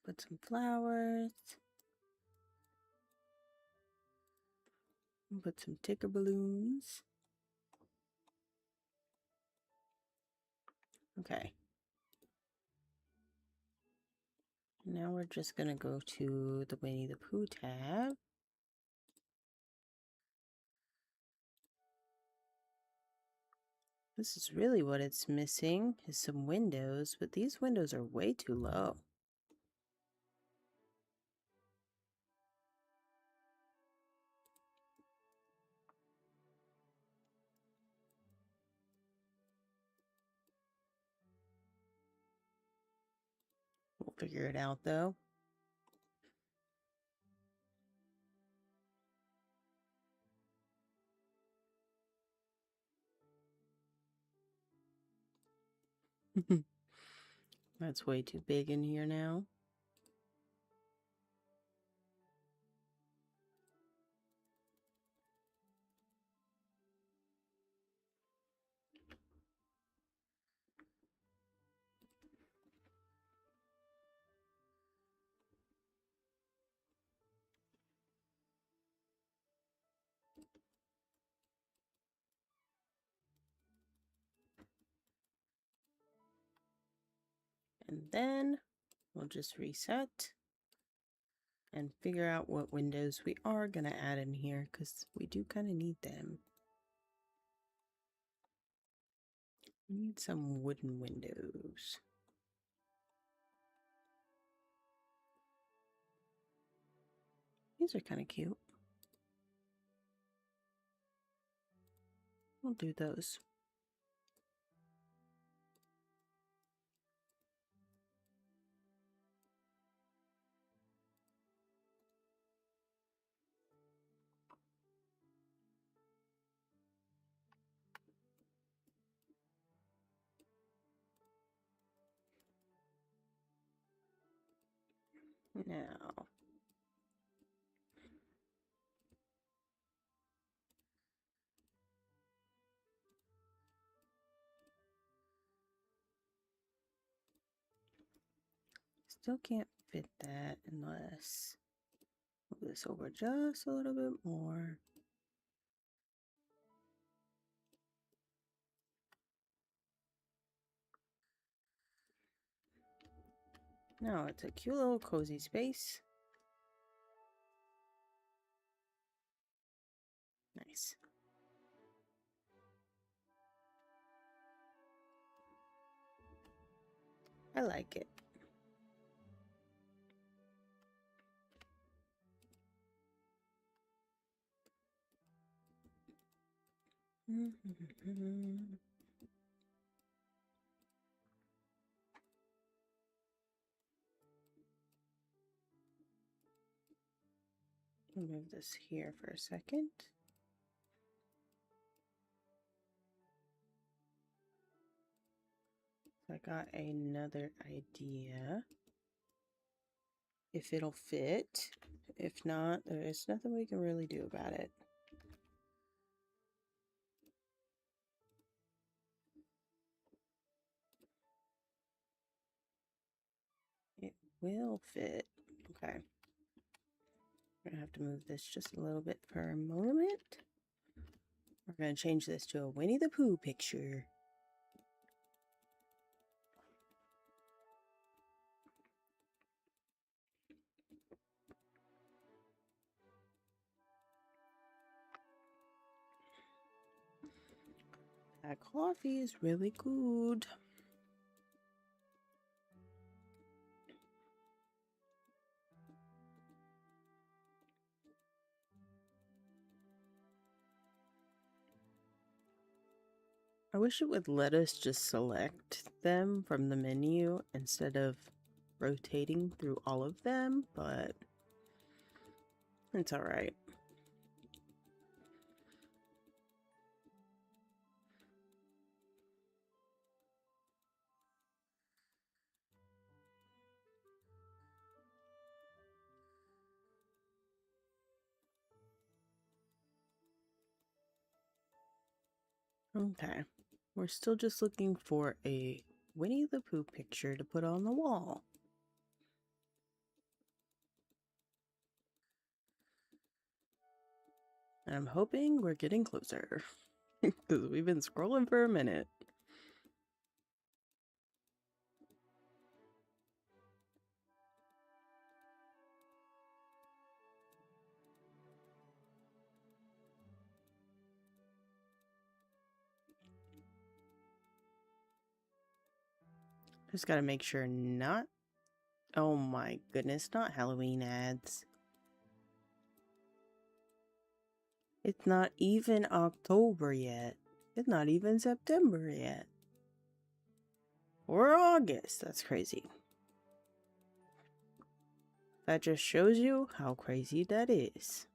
S1: Put some flowers. Put some ticker balloons. Okay. Now we're just gonna go to the Winnie the Pooh tab. This is really what it's missing, is some windows, but these windows are way too low. We'll figure it out though. That's way too big in here now. And then we'll just reset and figure out what windows we are going to add in here, because we do kind of need them. We need some wooden windows. These are kind of cute. We'll do those. Now, still can't fit that unless move this over just a little bit more. Now it's a cute little cozy space. Nice. I like it. move this here for a second. I got another idea. If it'll fit. If not, there's nothing we can really do about it. It will fit. Okay. We're gonna have to move this just a little bit for a moment. We're gonna change this to a Winnie the Pooh picture. That coffee is really good. I wish it would let us just select them from the menu instead of rotating through all of them, but it's alright. Okay, we're still just looking for a Winnie the Pooh picture to put on the wall. And I'm hoping we're getting closer, because we've been scrolling for a minute. Just gotta make sure not... Oh my goodness, not Halloween ads. It's not even October yet. It's not even September yet. Or August. That's crazy. That just shows you how crazy that is.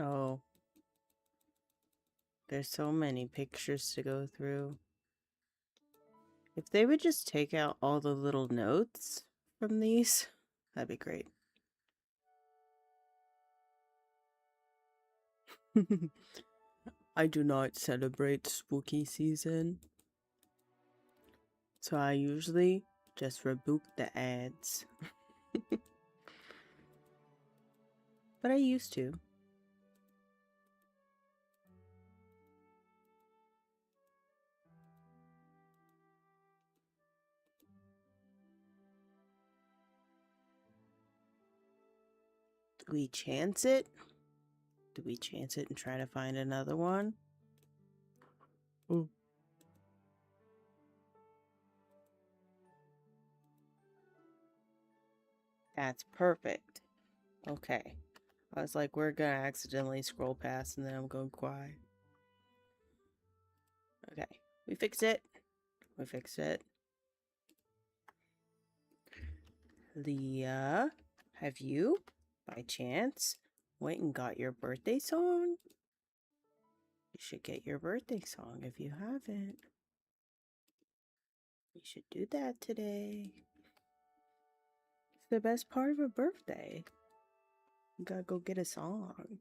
S1: Oh. There's so many pictures to go through. If they would just take out all the little notes from these, that'd be great. I do not celebrate spooky season, so I usually just reboot the ads. But I used to. Do we chance it? Do we chance it and try to find another one? Ooh. That's perfect. Okay. I was like, we're gonna accidentally scroll past and then I'm going quiet. Okay. We fixed it. We fixed it. Leah, have you, by chance, went and got your birthday song? You should get your birthday song if you haven't. You should do that today. It's the best part of a birthday. You gotta go get a song.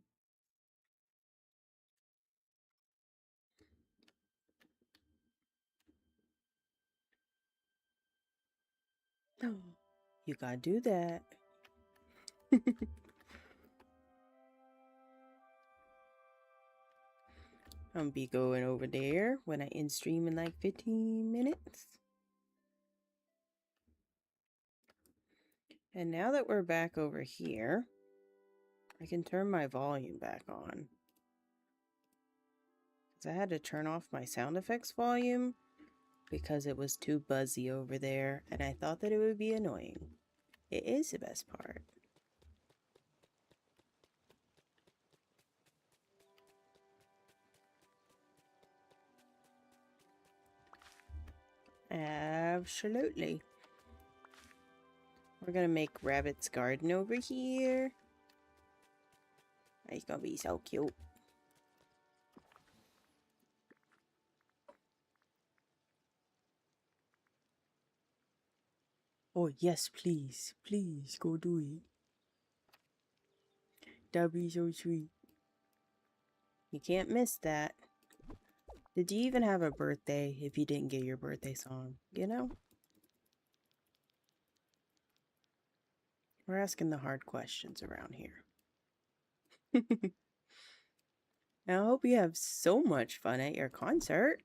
S1: No, you gotta do that. I'm gonna be going over there when I end stream in like 15 minutes. And now that we're back over here, I can turn my volume back on. Because I had to turn off my sound effects volume because it was too buzzy over there and I thought that it would be annoying. It is the best part. Absolutely. We're gonna make Rabbit's garden over here. It's gonna be so cute. Oh, yes, please. Please, go do it. That'd be so sweet. You can't miss that. Did you even have a birthday if you didn't get your birthday song? You know? We're asking the hard questions around here. I hope you have so much fun at your concert.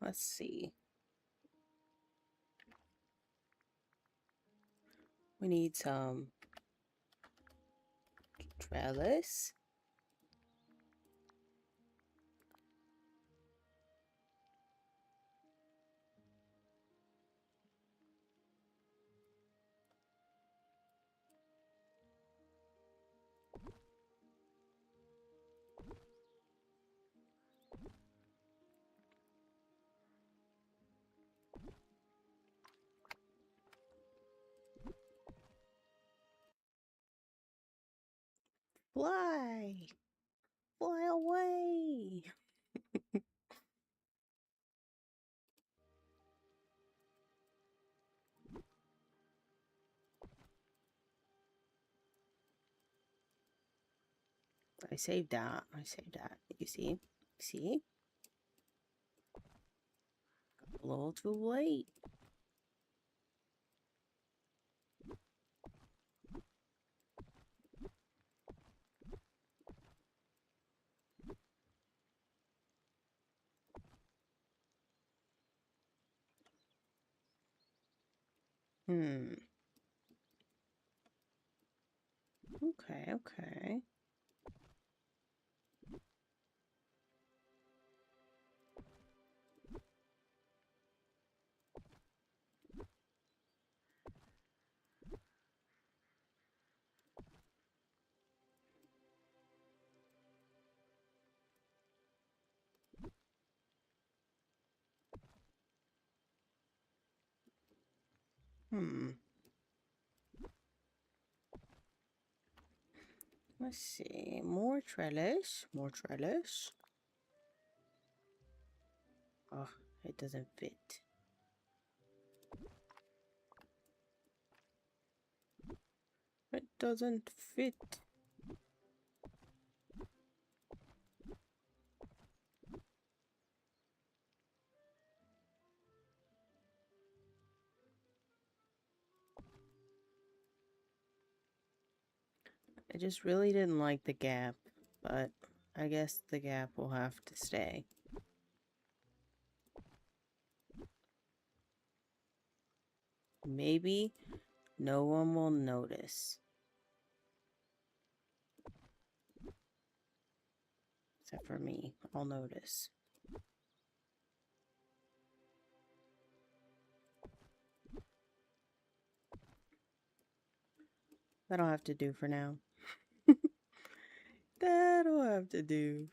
S1: Let's see. We need some trellis. Fly! Fly away! I saved that. I saved that. You see? See? A little too late. Okay, okay. Let's see. More trellis. More trellis. Oh, it doesn't fit. It doesn't fit. I just really didn't like the gap, but I guess the gap will have to stay. Maybe no one will notice. Except for me, I'll notice. That'll have to do for now. That'll have to do.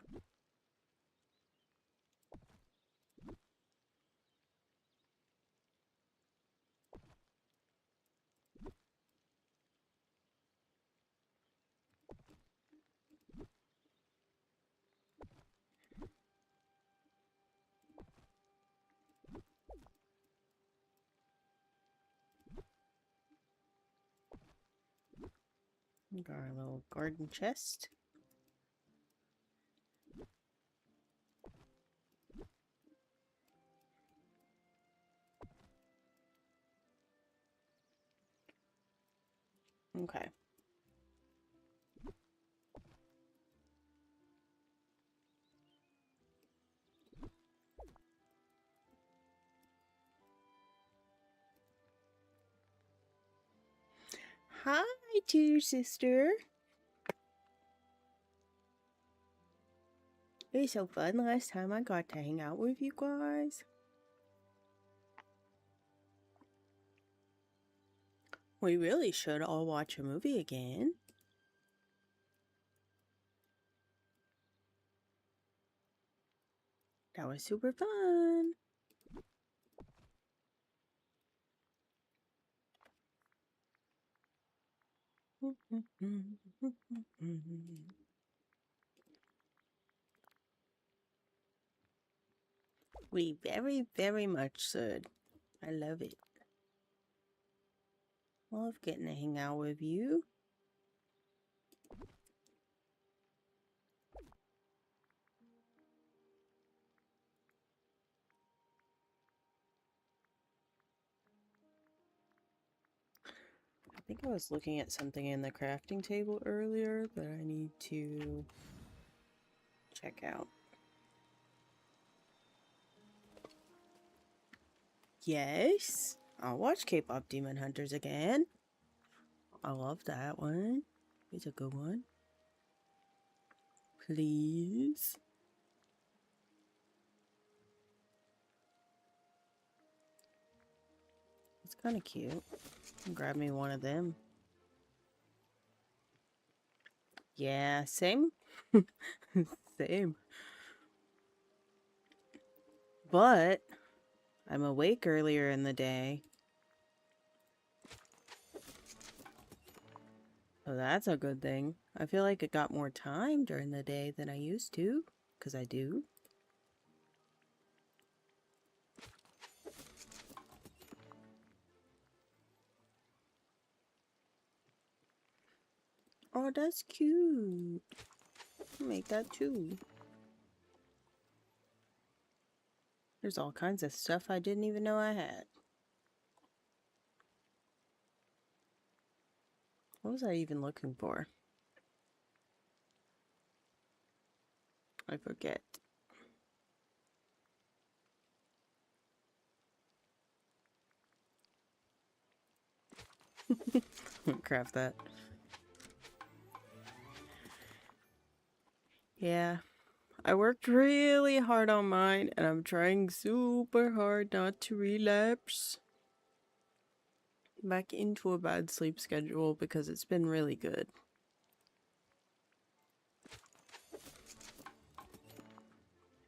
S1: Got our little garden chest. Okay. Hi, dear sister. It was so fun last time I got to hang out with you guys. We really should all watch a movie again. That was super fun. We very, very much should. I love it. Love getting to hang out with you. I think I was looking at something in the crafting table earlier that I need to check out. Yes, I'll watch K-pop Demon Hunters again. I love that one. It's a good one. Please. It's kind of cute. Grab me one of them. Yeah, same. Same. But I'm awake earlier in the day. So that's a good thing. I feel like I got more time during the day than I used to. Because I do. Oh, that's cute. I'll make that too. There's all kinds of stuff I didn't even know I had. What was I even looking for? I forget. Craft that. Yeah. I worked really hard on mine, and I'm trying super hard not to relapse back into a bad sleep schedule because it's been really good.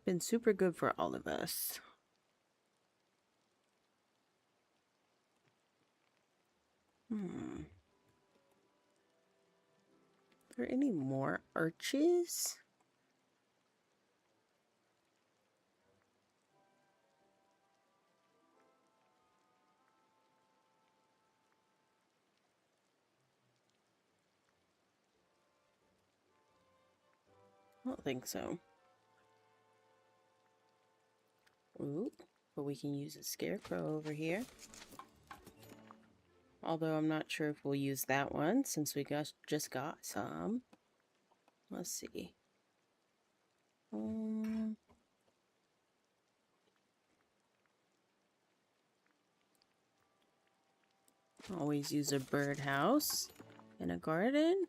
S1: Been super good for all of us. Are there any more arches? I don't think so. Ooh, but we can use a scarecrow over here. Although I'm not sure if we'll use that one since we just got some. Let's see. Always use a birdhouse in a garden.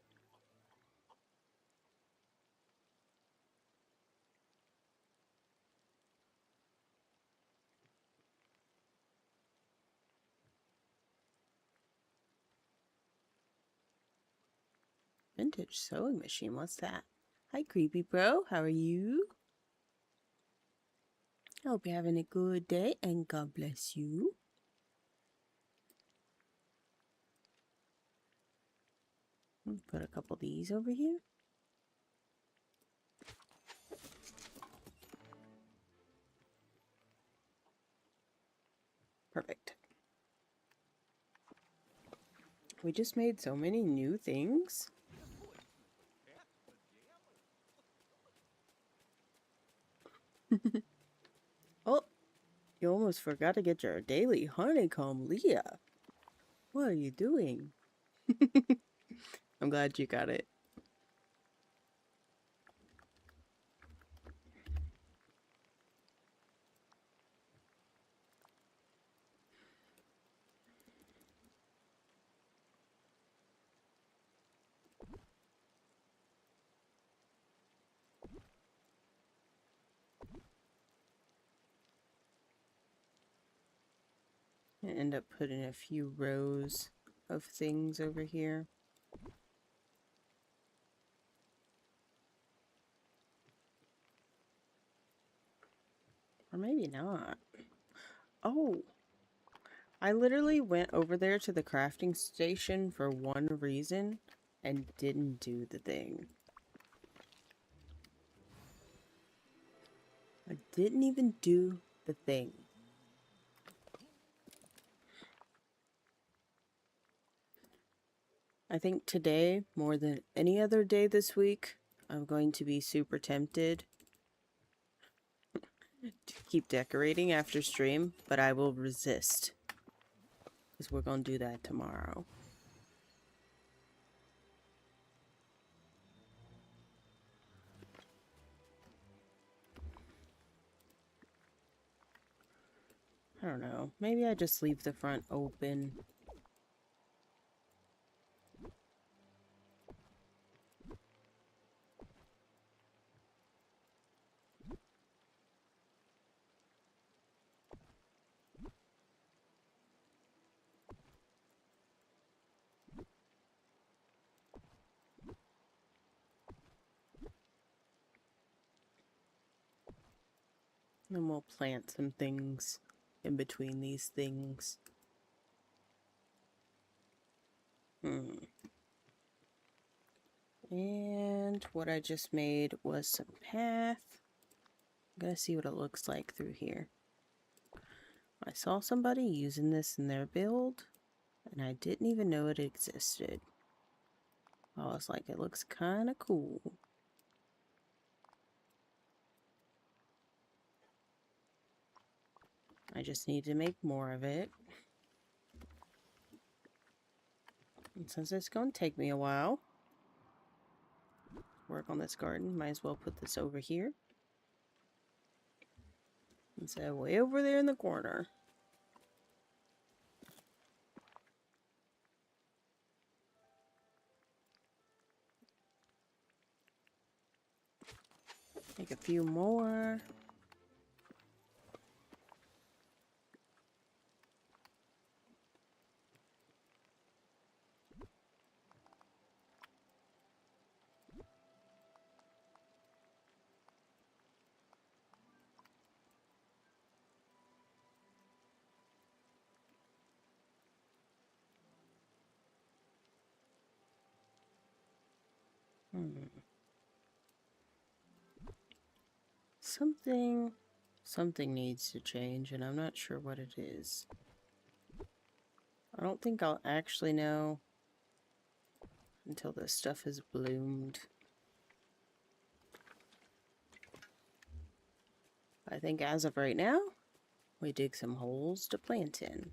S1: Vintage sewing machine, what's that? Hi, Creepy Bro, how are you? I hope you're having a good day and God bless you. Put a couple of these over here. Perfect. We just made so many new things. Oh, you almost forgot to get your daily honeycomb, Leah. What are you doing? I'm glad you got it. I end up putting a few rows of things over here. Or maybe not. Oh! I literally went over there to the crafting station for one reason and didn't do the thing. I didn't even do the thing. I think today, more than any other day this week, I'm going to be super tempted to keep decorating after stream, but I will resist. Because we're going to do that tomorrow. I don't know. Maybe I just leave the front open. And we'll plant some things in between these things. And what I just made was some path. I'm gonna see what it looks like through here. I saw somebody using this in their build, and I didn't even know it existed. I was like, it looks kind of cool. I just need to make more of it. And since it's going to take me a while to work on this garden, might as well put this over here. Instead of way over there in the corner. Make a few more. Something needs to change, and I'm not sure what it is. I don't think I'll actually know until this stuff has bloomed. I think as of right now, we dig some holes to plant in.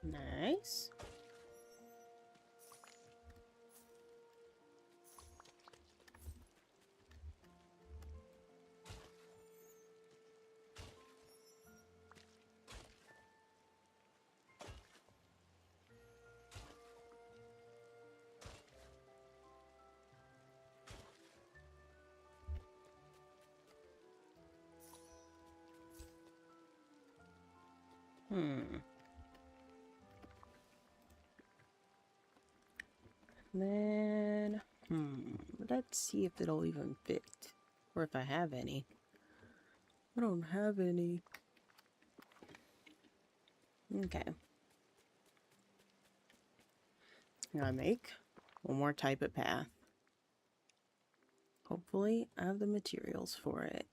S1: Nice. Then, let's see if it'll even fit. Or if I have any. I don't have any. Okay. I'm gonna make one more type of path. Hopefully, I have the materials for it.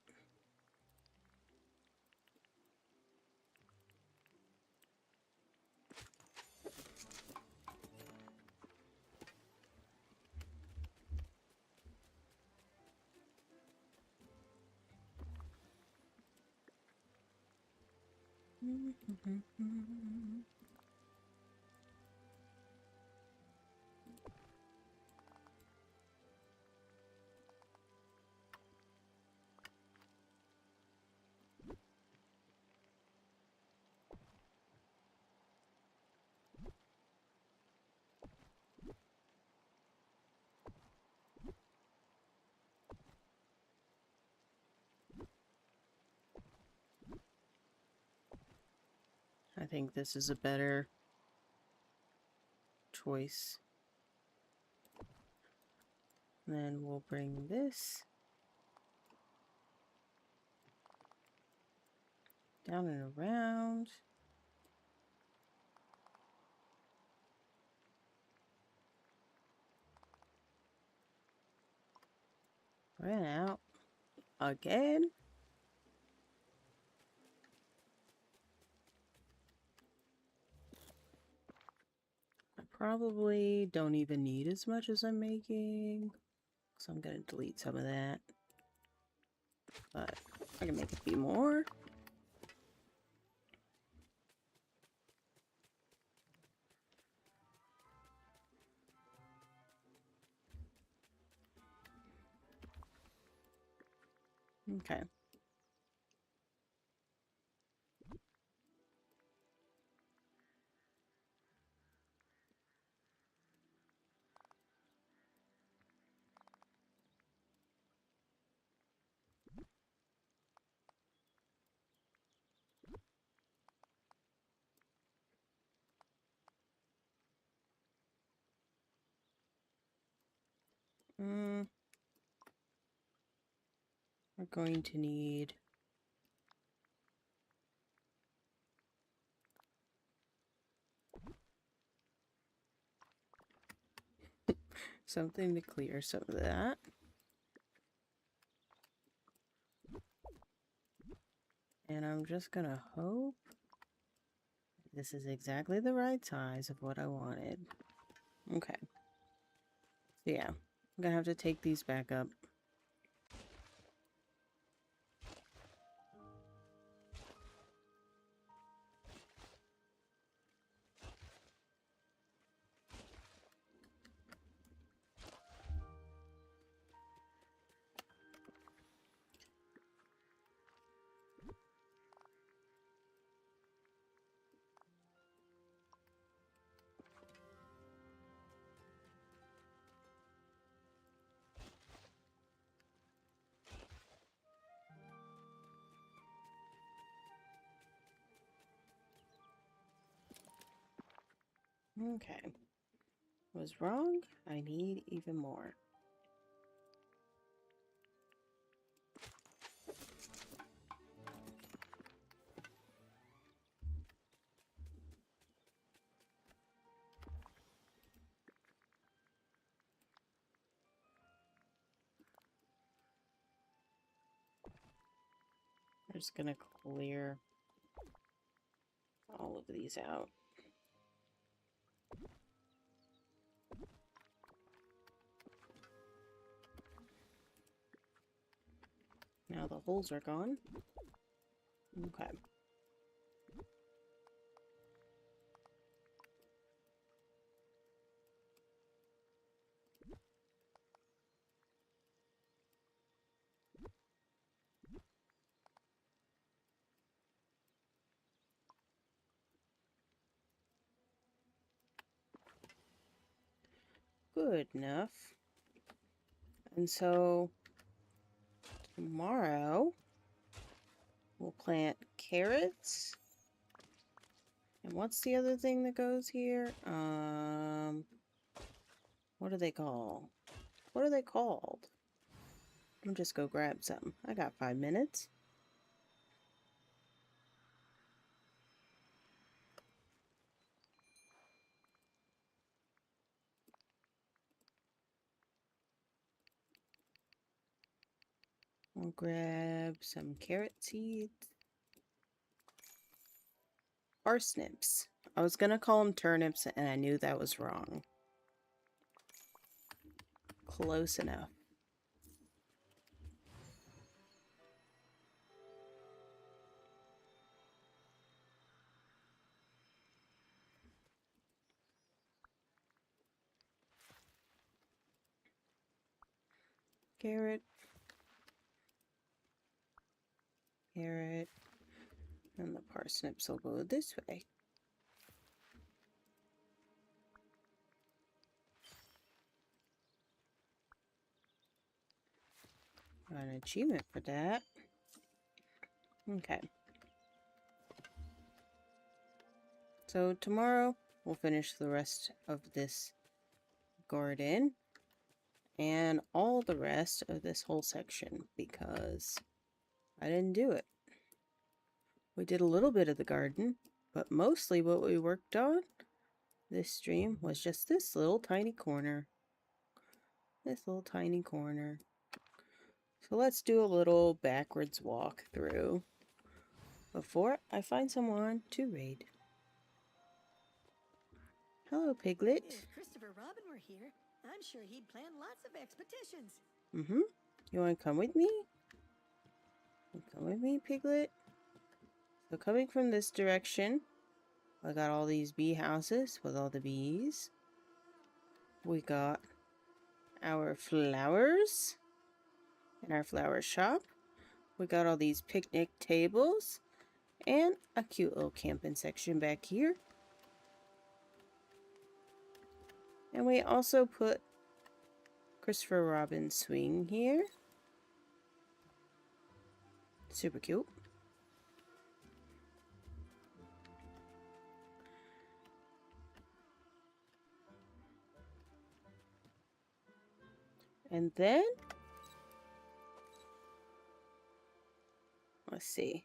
S1: I think this is a better choice. Then we'll bring this down and around. Ran out again. I probably don't even need as much as I'm making, so I'm gonna delete some of that. But I can make it be more. Okay. We're going to need something to clear some of that. And I'm just gonna hope this is exactly the right size of what I wanted. Okay. So yeah, I'm gonna have to take these back up. Okay. Was wrong. I need even more. I'm just gonna clear all of these out. Now the holes are gone. Okay. Good enough. And so tomorrow we'll plant carrots. And what's the other thing that goes here? What do they call? What are they called? I'll just go grab some. I got 5 minutes. I'll grab some carrot seeds. Parsnips. I was gonna call them turnips and I knew that was wrong. Close enough. Carrot. Carrot. And the parsnips will go this way. Got an achievement for that. Okay. So tomorrow we'll finish the rest of this garden and all the rest of this whole section because I didn't do it. We did a little bit of the garden, but mostly what we worked on this stream was just this little tiny corner. This little tiny corner. So let's do a little backwards walk through before I find someone to raid. Hello, Piglet.
S4: If Christopher Robin were here, I'm sure he'd plan lots of expeditions.
S1: You want to come with me? Come with me, Piglet? So coming from this direction, I got all these bee houses with all the bees. We got our flowers in our flower shop. We got all these picnic tables and a cute little camping section back here. And we also put Christopher Robin's swing here. Super cute. And then, let's see.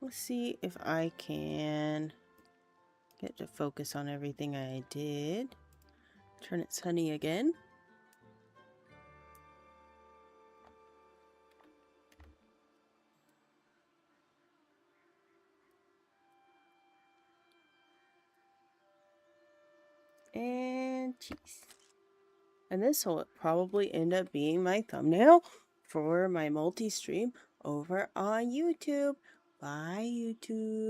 S1: Let's see if I can get to focus on everything I did. Turn it sunny again. And cheese. And this will probably end up being my thumbnail for my multi-stream over on YouTube. Bye, YouTube.